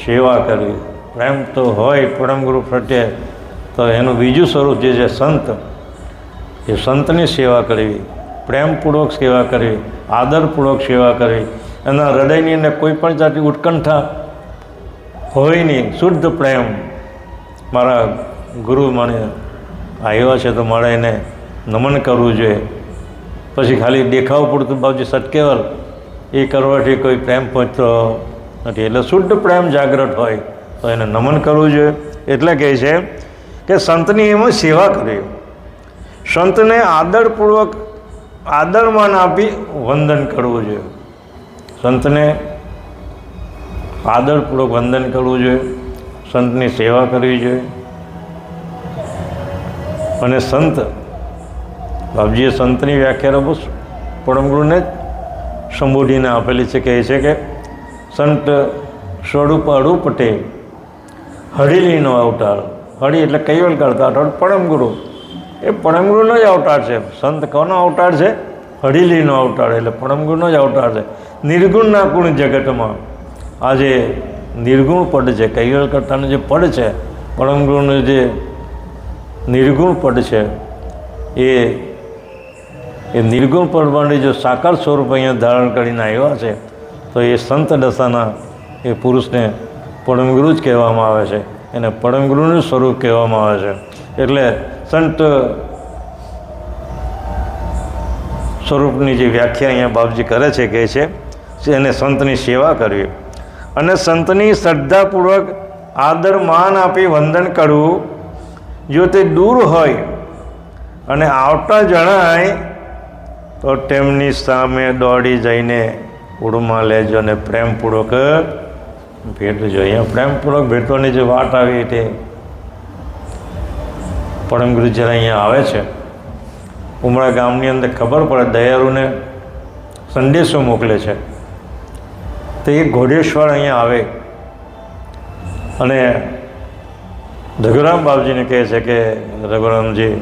સેવા કરવી. પ્રેમ તો હોય પરમગુરુ પ્રત્યે, તો એનું બીજું સ્વરૂપ જે છે સંત, એ સંતની સેવા કરવી, પ્રેમપૂર્વક સેવા કરવી, આદરપૂર્વક સેવા કરવી. એના હૃદયની અંદર કોઈ પણ જાતની ઉત્કંઠા હોય નહીં, શુદ્ધ પ્રેમ. મારા ગુરુ મને આવ્યા છે તો મારે એને નમન કરવું જોઈએ. પછી ખાલી દેખાવ પૂરતું બાબજી સટકેવલ એ કરવાથી કોઈ પ્રેમ પહોંચતો નથી. એટલે શુદ્ધ પ્રેમ જાગ્રત હોય તો એને નમન કરવું જોઈએ. એટલે કહે છે કે સંતની એમાં સેવા કરવી, સંતને આદરપૂર્વક આદરમાન આપી વંદન કરવું જોઈએ. સંતને આદરપૂર્વક વંદન કરવું જોઈએ, સંતની સેવા કરવી જોઈએ. અને સંત બાપજીએ સંતની વ્યાખ્યા બહુ પરમગુરુને જ સંબોધીને આપેલી છે. કહે છે કે સંત સ્વરૂપ અરૂપટે હળીલીનો અવતાર. હળી એટલે કૈવલ કરતા અર્થાત પરમગુરુ, એ પરમગુરુનો જ અવતાર છે. સંત કોનો અવતાર છે? હળીલીનો અવતાર, એટલે પરમગુરુનો જ અવતાર છે. નિર્ગુણના ગુણ જગતમાં આજે નિર્ગુણ પદ છે, કૈવલ કરતાનું જે પદ છે, પરમગુરુનું જે નિર્ગુણ પદ છે, એ નિર્ગુણ પદમાંથી જો સાકાર સ્વરૂપ અહીંયા ધારણ કરીને આવ્યા છે, તો એ સંત દશાના એ પુરુષને પરમગુરુ જ કહેવામાં આવે છે, એને પરમગુરુનું સ્વરૂપ કહેવામાં આવે છે. એટલે સંત સ્વરૂપની જે વ્યાખ્યા અહીંયા બાપજી કરે છે, કહે છે એને સંતની સેવા કરવી અને સંતની શ્રદ્ધાપૂર્વક આદર માન આપી વંદન કરવું. જો તે દૂર હોય અને આવતા જણાય તો તેમની સામે દોડી જઈને ઉડમાં લેજો અને પ્રેમપૂર્વક ભેટજો. અહીંયા પ્રેમપૂર્વક ભેટવાની જે વાત આવી તે પરમગુરુ જ્યારે અહીંયા આવે છે ઉમરા ગામની અંદર, ખબર પડે દયાળુને સંદેશો મોકલે છે, તો એ ઘોડેશ્વર અહીંયા આવે અને રઘુરામ બાપજીને કહે છે કે રઘુરામજી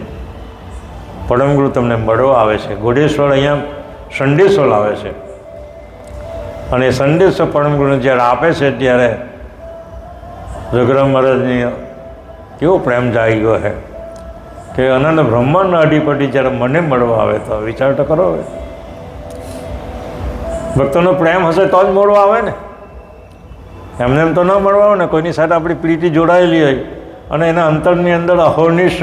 પરમગુરુ તમને મળવા આવે છે. ઘોડેશ્વર અહીંયા સંદેશો લાવે છે અને એ સંદેશો પરમગુરુને જ્યારે આપે છે ત્યારે રઘુરામ મહારાજની કેવો પ્રેમ જાગી ગયો છે કે અનંત બ્રહ્માંડના અધિપતિ જ્યારે મને મળવા આવે તો વિચાર તો કરો. હવે ભક્તોનો પ્રેમ હશે તો જ મળવા આવે ને, એમને એમ તો ન મળવા આવે ને. કોઈની સાથે આપણી પ્રીતિ જોડાયેલી હોય અને એના અંતરની અંદર અહોનિશ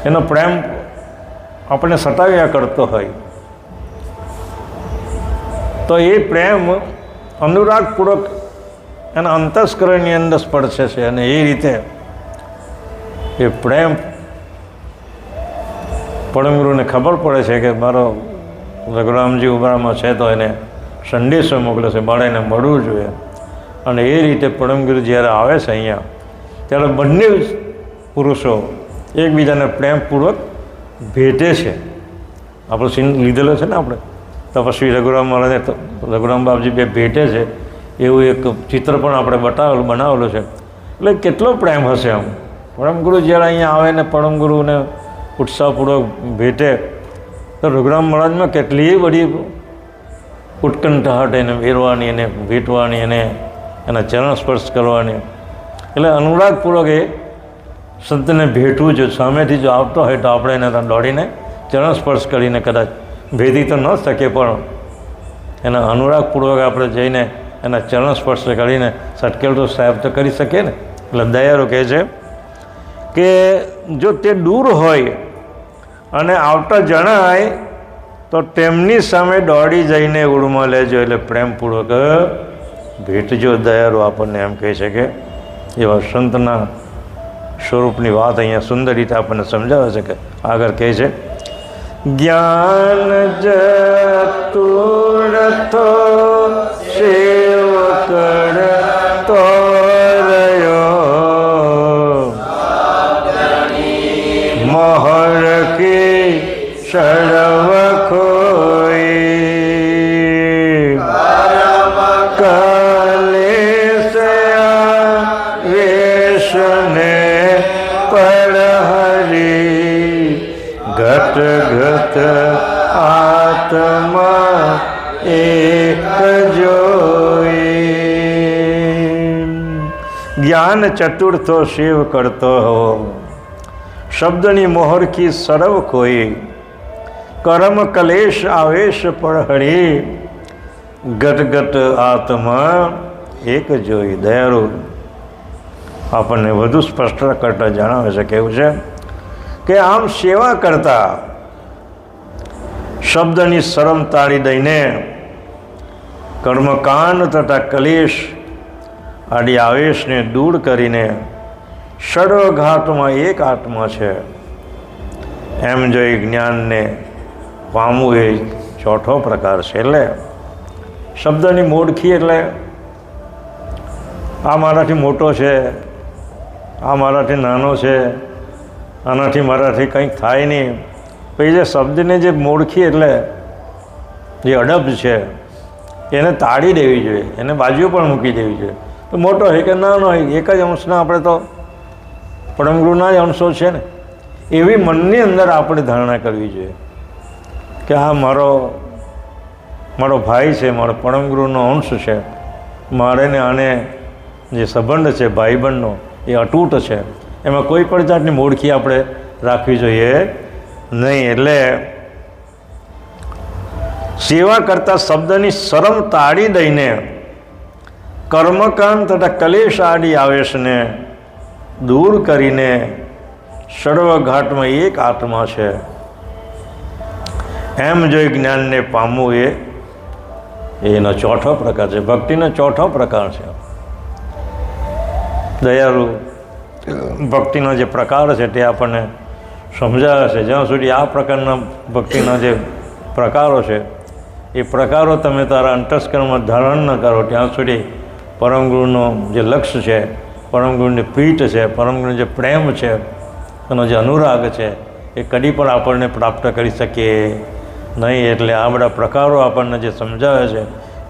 એનો પ્રેમ આપણે સતાવ્યા કરતો હોય તો એ પ્રેમ અનુરાગપૂર્વક એના અંતસ્કરણની અંદર સ્પર્શે છે. અને એ રીતે એ પ્રેમ પરમગુરુને ખબર પડે છે કે મારો રઘુરામજી ઉમરામાં છે તો એને સંદેશો મોકલે છે, મારે એને મળવું જોઈએ. અને એ રીતે પરમગુરુ જ્યારે આવે છે અહીંયા ત્યારે બંને પુરુષો એકબીજાને પ્રેમપૂર્વક ભેટે છે. આપણો સીન લીધેલો છે ને આપણે, તપસ્વી રઘુરામ મહારાજને રઘુરામ બાપજી બે ભેટે છે એવું એક ચિત્ર પણ આપણે બનાવેલું છે. એટલે કેટલો પ્રેમ હશે આમ. પરમગુરુ જ્યારે અહીંયા આવે ને પરમગુરુને ઉત્સાહપૂર્વક ભેટે તો રઘુરામ મહારાજમાં કેટલી બધી ઉત્કંઠાહટ એને વેરવાની, એને ભેટવાની, એને એના ચરણ સ્પર્શ કરવાની. એટલે અનુરાગપૂર્વક એ સંતને ભેટવું જોઈએ. સામેથી જો આવતો હોય તો આપણે એને દોડીને ચરણ સ્પર્શ કરીને કદાચ ભેદી તો ન શકે પણ એના અનુરાગપૂર્વક આપણે જઈને એના ચરણ સ્પર્શ કરીને સટકેલ તો સાહેબ તો કરી શકીએ ને. એટલે દયાળુ કહે છે કે જો તે દૂર હોય અને આવતા જણાય તો તેમની સામે દોડી જઈને ઉડમાં લેજો, એટલે પ્રેમપૂર્વક ભેટજો. દયાળુ આપણને એમ કહે છે કે એવા સંતના સ્વરૂપની વાત અહીંયા સુંદર રીતે આપણને સમજાવે છે. કે આગળ કહે છે જ્ઞાન જતુરથો સેવ કરતો રહ્યો નાથ આત્મા એક જોઈ. જ્ઞાન ચતુર્થો શિવ કરતો હો, શબ્દની મોહરખી સરવ કોઈ. કર્મ કલેશ આવેશ પણ હળી, ગટ ગટ આત્મા એક જોઈ. દયાળુ આપણને વધુ સ્પષ્ટ કરતા જણાવે છે. કેવું છે કે આમ સેવા કરતા શબ્દની શરમ તાળી દઈને કર્મકાંડ તથા કલેશ આડી આવેશને દૂર કરીને સર્વઘાતમાં એક આત્મા છે એમ જોઈ જ્ઞાનને પામવું એ ચોથો પ્રકાર છે. એટલે શબ્દની મોડખી એટલે આ મારાથી મોટો છે, આ મારાથી નાનો છે, આનાથી મારાથી કંઈક થાય નહીં. પછી જે શબ્દને જે મોડખી એટલે જે અડબ છે એને તાળી દેવી જોઈએ, એને બાજુ પણ મૂકી દેવી જોઈએ. તો મોટો હોય કે નાનો હોય, એક જ અંશના આપણે તો પરમગુરુના જ અંશો છે ને, એવી મનની અંદર આપણે ધારણા કરવી જોઈએ કે આ મારો ભાઈ છે, મારો પરમગુરુનો અંશ છે, મારે ને આને જે સંબંધ છે ભાઈબંધનો એ અતૂટ છે, એમાં કોઈ પણ જાતની મોડખી આપણે રાખવી જોઈએ નહીં. એટલે સેવા કરતા શબ્દની શરમ તાળી દઈને કર્મકાંડ તથા કલેશ આડી આવેશને દૂર કરીને સર્વઘાતમાં એક આત્મા છે એમ જોઈ જ્ઞાનને પામવું એ એનો ચોથો પ્રકાર છે. ભક્તિનો ચોથો પ્રકાર છે. દયાળુ ભક્તિનો જે પ્રકાર છે તે આપણને સમજાવે છે. જ્યાં સુધી આ પ્રકારના ભક્તિના જે પ્રકારો છે એ પ્રકારો તમે તારા અંતસ્કરણમાં ધારણ ન કરો ત્યાં સુધી પરમગુરુનો જે લક્ષ્ય છે, પરમગુરુની પ્રીત છે, પરમગુરુનો જે પ્રેમ છે, એનો જે અનુરાગ છે એ કદી પણ આપણને પ્રાપ્ત કરી શકીએ નહીં. એટલે આ બધા પ્રકારો આપણને જે સમજાવે છે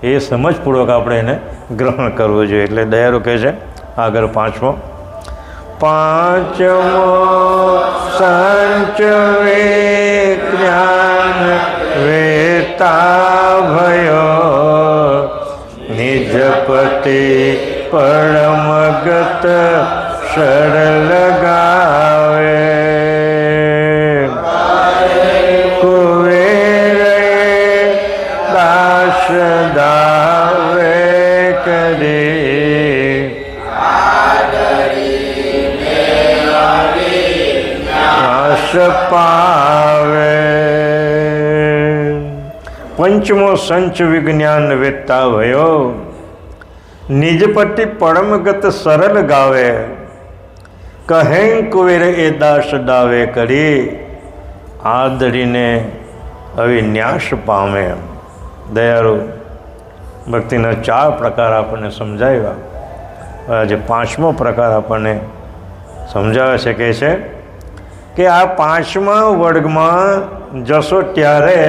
એ સમજપૂર્વક આપણે એને ગ્રહણ કરવું જોઈએ. એટલે દયાળુ કહે છે આગળ પાંચમો સંચવે જ્ઞાન વેતા ભયો નિજપતિ પરમગત સરળ ગાવે કુવેરે દાસ દાવે કરે પાવે. પંચમો સંચ વિજ્ઞાન વેતા ભયો નિજપતિ પરમગત સરળ ગાવે કહે કુવેર એ દાસ દાવે કરી આદરીને અવિન્યાસ પામે. દયાળુ ભક્તિના ચાર પ્રકાર આપણને સમજાવ્યા. આજે પાંચમો પ્રકાર આપણને સમજાવે છે કે આ પાંચમા વર્ગમાં જશો ત્યારે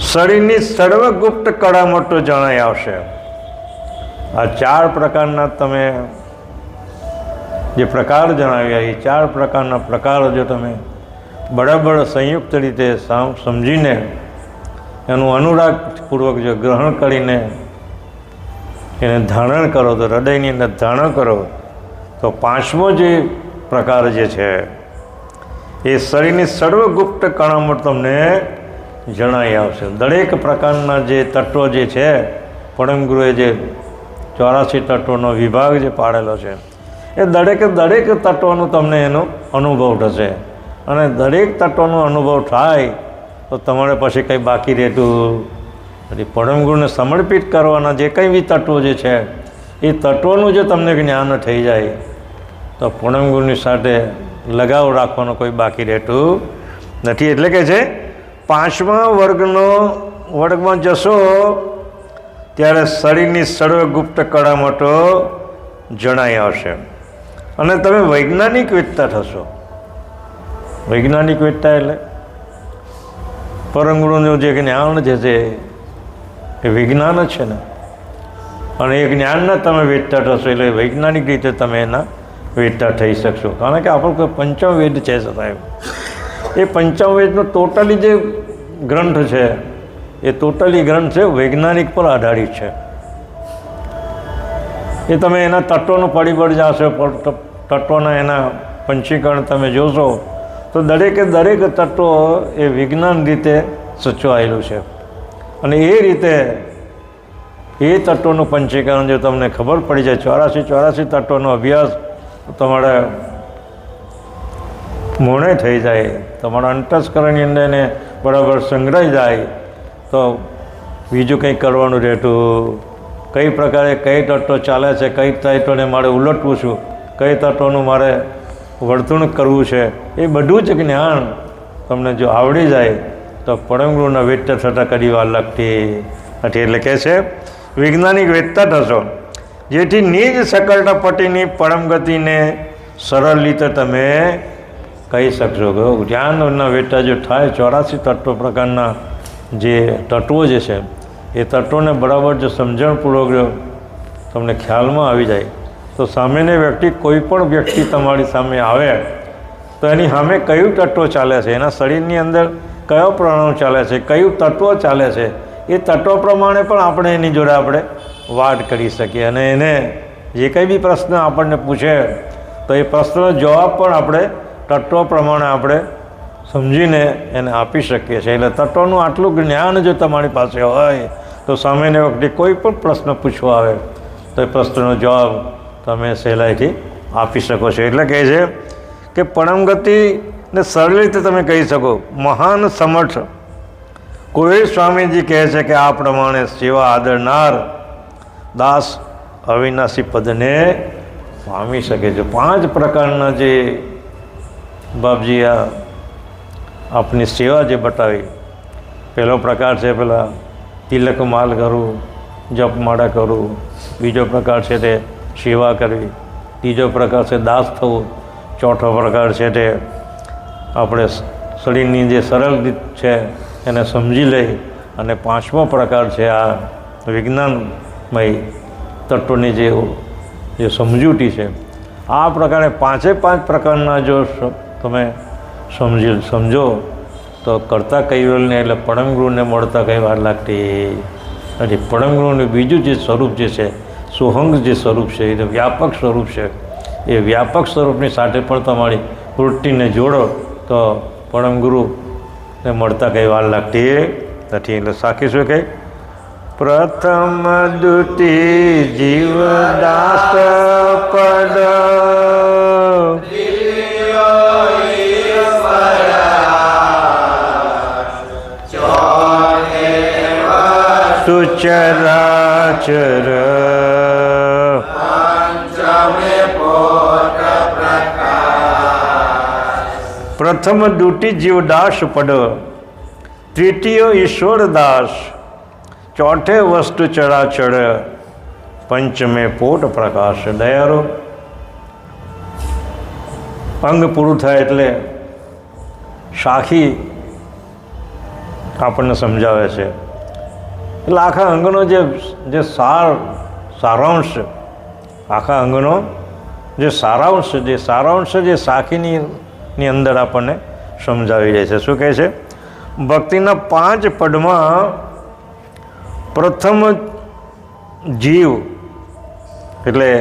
શરીરની સર્વગુપ્ત કળામતો જણાઈ આવશે. આ ચાર પ્રકારના તમે જે પ્રકાર જણાવ્યા એ ચાર પ્રકારના પ્રકારો જો તમે બરાબર સંયુક્ત રીતે સમજીને એનું અનુરાગપૂર્વક જો ગ્રહણ કરીને એને ધારણ કરો તો હૃદયની અંદર ધારણ કરો તો પાંચમો જે પ્રકાર જે છે એ શરીરની સર્વગુપ્ત કળામત તમને જણાઈ આવશે. દરેક પ્રકારના જે તત્વો જે છે પરમગુરુએ જે 84 તત્વોનો વિભાગ જે પાડેલો છે એ દરેક તત્વોનું તમને એનો અનુભવ થશે. અને દરેક તત્વનો અનુભવ થાય તો તમારે પછી કંઈ બાકી રહેતું નથી. પરમગુરુને સમર્પિત કરવાના જે કંઈ બી તત્વો જે છે એ તત્વોનું જો તમને જ્ઞાન થઈ જાય તો પરમગુરુની સાથે લગાવ રાખવાનો કોઈ બાકી રહેતું નથી. એટલે કે છે પાંચમા વર્ગમાં જશો ત્યારે શરીરની સર્વગુપ્ત કળામતો જણાઈ આવશે અને તમે વૈજ્ઞાનિક વેદતા થશો. વૈજ્ઞાનિક વેદતા એટલે પરમગુરુનું જે જ્ઞાન છે તે એ વિજ્ઞાન જ છે ને, અને એ જ્ઞાનના તમે વેદતા થશો એટલે વૈજ્ઞાનિક રીતે તમે એના વેદતા થઈ શકશો. કારણ કે આપણો કોઈ પંચમ વેદ છે સાહેબ, એ પંચામવેદનો ટોટલી જે ગ્રંથ છે એ ટોટલી ગ્રંથ છે વૈજ્ઞાનિક પર આધારિત છે. એ તમે એના તત્વોનું પરિબળ જાશો, તત્વોના એના પંચીકરણ તમે જોશો તો દરેકે દરેક તત્વો એ વિજ્ઞાન રીતે સચવાયેલું છે. અને એ રીતે એ તત્વોનું પંચીકરણ જો તમને ખબર પડી જાય, 84 તત્વોનો અભ્યાસ તમારે મોણે થઈ જાય, તમારા અંતસ્કરણની અંદર એને બરાબર સંગ્રહી જાય તો બીજું કંઈ કરવાનું રહેતું. કઈ પ્રકારે કઈ તત્વો ચાલે છે, કઈ તત્વોને મારે ઉલટવું છું, કઈ તત્વોનું મારે વર્તણૂક કરવું છે, એ બધું જ જ્ઞાન તમને જો આવડી જાય તો પરમગુરુના વેદતા થતાં કદી વાર લાગતી નથી. એટલે કહે છે વૈજ્ઞાનિક વેદતા થશો જેથી નિજ સકળતાપતિની પરમગતિને સરળ રીતે તમે કહી શકશો. જ્ઞાનના વેદતા જો થાય, 84 તત્વ પ્રકારના જે તત્વો જે છે એ તત્વોને બરાબર જો સમજણપૂર્વક જો તમને ખ્યાલમાં આવી જાય તો સામેની વ્યક્તિ, કોઈ પણ વ્યક્તિ તમારી સામે આવે તો એની સામે કયું તત્વ ચાલે છે, એના શરીરની અંદર કયો પ્રાણ ચાલે છે, કયું તત્વ ચાલે છે, એ તત્વ પ્રમાણે પણ આપણે એની જોડે આપણે વાત કરી શકીએ. અને એને જે કંઈ બી પ્રશ્ન આપણને પૂછે તો એ પ્રશ્નનો જવાબ પણ આપણે તત્વ પ્રમાણે આપણે સમજીને એને આપી શકીએ છીએ. એટલે તત્વનું આટલું જ્ઞાન જો તમારી પાસે હોય તો સામેની વખતે કોઈ પણ પ્રશ્ન પૂછવા આવે તો એ પ્રશ્નનો જવાબ તમે સહેલાઈથી આપી શકો છો. એટલે કહે છે કે પરમગતિને સરળ રીતે તમે કહી શકો. મહાન સમર્થ કોઈ સ્વામીજી કહે છે કે આ પ્રમાણે સેવા આદરનાર દાસ અવિનાશી પદને પામી શકે છે. 5 પ્રકારના જે બાપજી આપની સેવા જે બતાવી, પહેલો પ્રકાર છે પેલા તિલક માલ કરવું, જપમાળા કરવું, બીજો પ્રકાર છે તે સેવા કરવી, ત્રીજો પ્રકાર છે દાસ થવું, ચોથો પ્રકાર છે તે આપણે શરીરની જે સરળ રીત છે એને સમજી લઈ, અને 5મો પ્રકાર છે આ વિજ્ઞાનમય તત્વની જે સમજૂતી છે. આ પ્રકારે 5 પ્રકારના જો તમે સમજો તો કરતા કૈવલ્યને એટલે પરમગુરુને મળતા કંઈ વાર લાગતી નથી. પરમગુરુનું બીજું જે સ્વરૂપ જે છે, સોહંગ જે સ્વરૂપ છે, એ વ્યાપક સ્વરૂપ છે. એ વ્યાપક સ્વરૂપની સાથે પણ તમારી વૃત્તિને જોડો તો પરમગુરુને મળતા કંઈ વાર લાગતી નથી. એટલે સાખીશું કે પ્રથમ દ્વિતીય જીવદાસ પદ ચરાચર પ્રથમ દ્વિતીય જીવદાસ પદ, તૃતીય ઈશ્વર દાસ, ચોથે વસ્તુ ચરાચર, પંચમે પોટ પ્રકાશ. દયારો અંગ પૂરું થાય એટલે સાખી આપણને સમજાવે છે. એટલે આખા અંગનો જે સારાંશ, આખા અંગનો જે સારાંશ જે સાખીની અંદર આપણને સમજાવી જાય છે. શું કહે છે? ભક્તિના 5 પદમાં પ્રથમ જીવ એટલે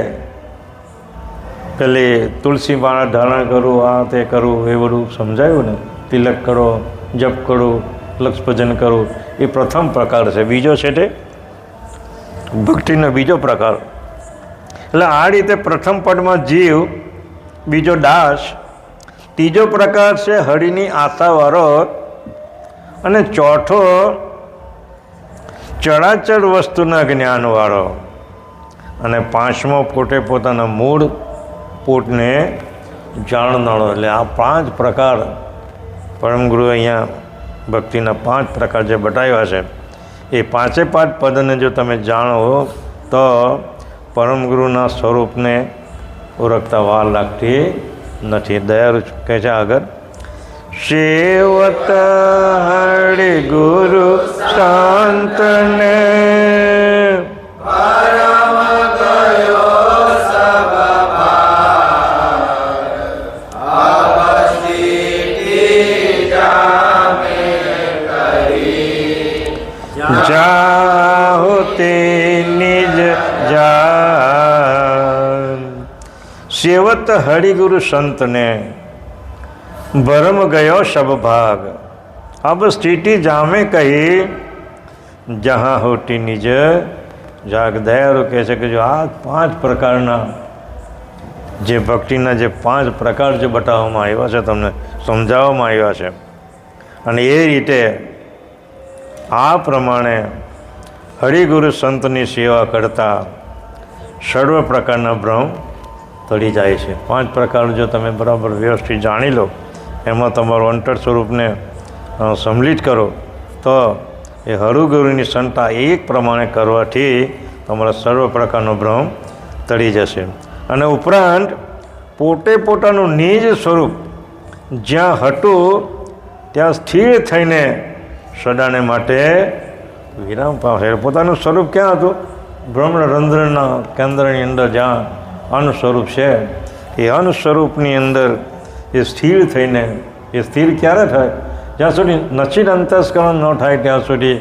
પેલી તુલસી માળા ધારણ કરવું, આ તે કરવું, એ બધું સમજાયું ને. તિલક કરો, જપ કરો, લક્ષ ભજન કરવું, એ પ્રથમ પ્રકાર છે. બીજો છે તે ભક્તિનો બીજો પ્રકાર. એટલે આ રીતે પ્રથમ પદમાં જીવ, બીજો દાસ, ત્રીજો પ્રકાર છે હરિની આશાવાળો, અને ચોથો ચરાચર વસ્તુના જ્ઞાનવાળો, અને 5મો પોતે પોતાના મૂળ પોતને જાણનારો. એટલે આ 5 પ્રકાર પરમગુરુ અહીંયા ભક્તિના 5 પ્રકાર જે બતાવ્યા છે, એ 5 પદને જો તમે જાણો તો પરમગુરુના સ્વરૂપને ઓળખતા વાર લાગતી નથી. દયાળુ કહે છે આગળ, સેવત હરિ ગુરુ શાંતને જાહો તે નિજ જાન સેવત હરિગુરુ સંતને ભરમ ગયો શબ ભાગ અબ સ્થિતિ જામે કહી જहाँ હોટી નિજ જાગ. દયાળુ કહે છે કે જો આ 5 પ્રકારના જે ભક્તિના જે 5 પ્રકાર જે બતાવવામાં આવ્યા છે, તમને સમજાવવામાં આવ્યા છે, અને એ રીતે આ પ્રમાણે હરિગુરુ સંતની સેવા કરતાં સર્વ પ્રકારના ભ્રમ તળી જાય છે. 5 પ્રકાર જો તમે બરાબર વ્યવસ્થિત જાણી લો, એમાં તમારું અંતર સ્વરૂપને સંમિલિત કરો તો એ હરિગુરુની સંતા એક પ્રમાણે કરવાથી તમારા સર્વ પ્રકારનો ભ્રમ તળી જશે. અને ઉપરાંત પોતે પોતાનું નિજ સ્વરૂપ જ્યાં હતું ત્યાં સ્થિર થઈને સદાને માટે વિરામ પામશે. પોતાનું સ્વરૂપ ક્યાં હતું? બ્રહ્મરંધ્રના કેન્દ્રની અંદર જ્યાં અન્ન સ્વરૂપ છે, એ અન્ન સ્વરૂપની અંદર એ સ્થિર થઈને, એ સ્થિર ક્યારે થાય? જ્યાં સુધી નચિત અંતસ્કરણ ન થાય ત્યાં સુધી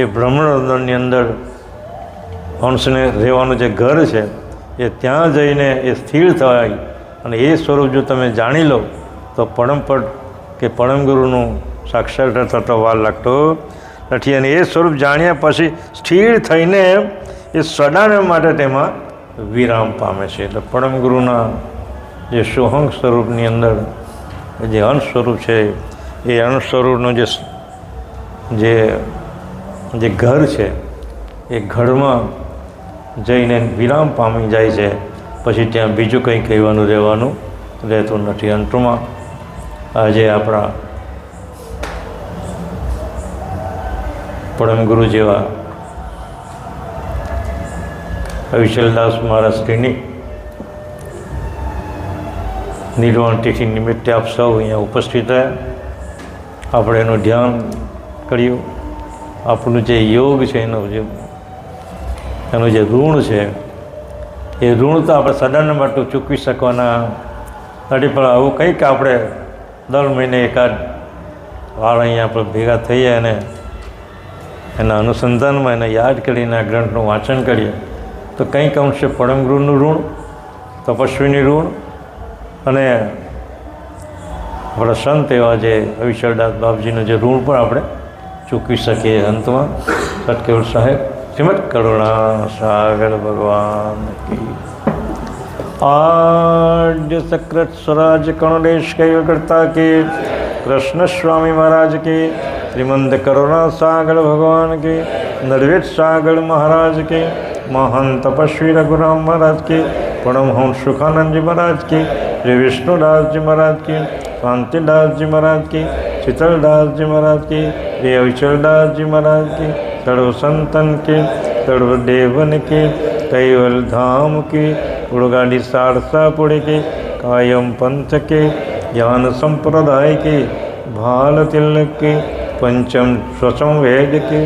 એ બ્રહ્મરંધ્રની અંદર અંશને રહેવાનું જે ઘર છે એ ત્યાં જઈને એ સ્થિર થાય. અને એ સ્વરૂપ જો તમે જાણી લો તો પરમપદ કે પરમ ગુરુનું સાક્ષાત થતો વાર લાગતો નથી. અને એ સ્વરૂપ જાણ્યા પછી સ્થિર થઈને એ સદાને માટે તેમાં વિરામ પામે છે. એટલે પરમ ગુરુના જે સોહંગ સ્વરૂપની અંદર જે અંશ સ્વરૂપ છે, એ અંશ સ્વરૂપનું જે ઘર છે, એ ઘરમાં જઈને વિરામ પામી જાય છે. પછી ત્યાં બીજું કંઈ કહેવાનું રહેવાનું રહેતું નથી. અંતમાં આજે આપણા પરમ ગુરુ જેવા અવિચલદાસ મહારાજશ્રીની નિર્વાણ તિથિ નિમિત્તે આપ સૌ અહીંયા ઉપસ્થિત રહ્યા. આપણે એનું ધ્યાન કર્યું. આપણું જે યોગ છે, એનું જે ઋણ છે, એ ઋણ તો આપણે સદાને માટે ચૂકવી શકવાના નથી. પણ આવું કંઈક આપણે દર મહિને એકાદ વાર અહીંયા આપણે ભેગા થઈએ અને એના અનુસંધાનમાં એને યાદ કરીને આ ગ્રંથનું વાંચન કરીએ તો કંઈક અંશે પરમ ગુરુનું ઋણ, તપસ્વીની ઋણ અને આપણા સંત એવા જે અવિચલદાસ બાપજીનું જે ઋણ પણ આપણે ચૂકવી શકીએ. અંતમાં સતકેવળ સાહેબ શ્રીમદ કરુણા સાગર ભગવાન કી આદ્ય સક્રત સ્વરાજ કણદેશ કૈવ કરતા કે કૃષ્ણ સ્વામી મહારાજ કે શ્રીમંદ કરુણા સાગર ભગવાન કે નરવેદ સાગર મહારાજ કે મહાન તપસ્વી રઘુરામ મહારાજ કે પરમહંસ સુખાનંદજી મહારાજ કે શ્રી વિષ્ણુદાસજી મહારાજ કે શાંતિદાसजी महाराज की, शीतलदासजी महाराज की, श्री अविचलदासजी महाराज की, सर्व संतन के, सर्वदेवन के, कैवल धाम की, गुड़गाड़ी सारसापुरी के, कायम पंथ के, ज्ञान संप्रदाय के, भाल तिलक के, पंचम स्वसम वेद के,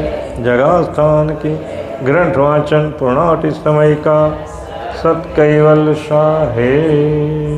जगास्थान के, ग्रंथ वाचन पूर्णावति समय का सत कैवल साहेब.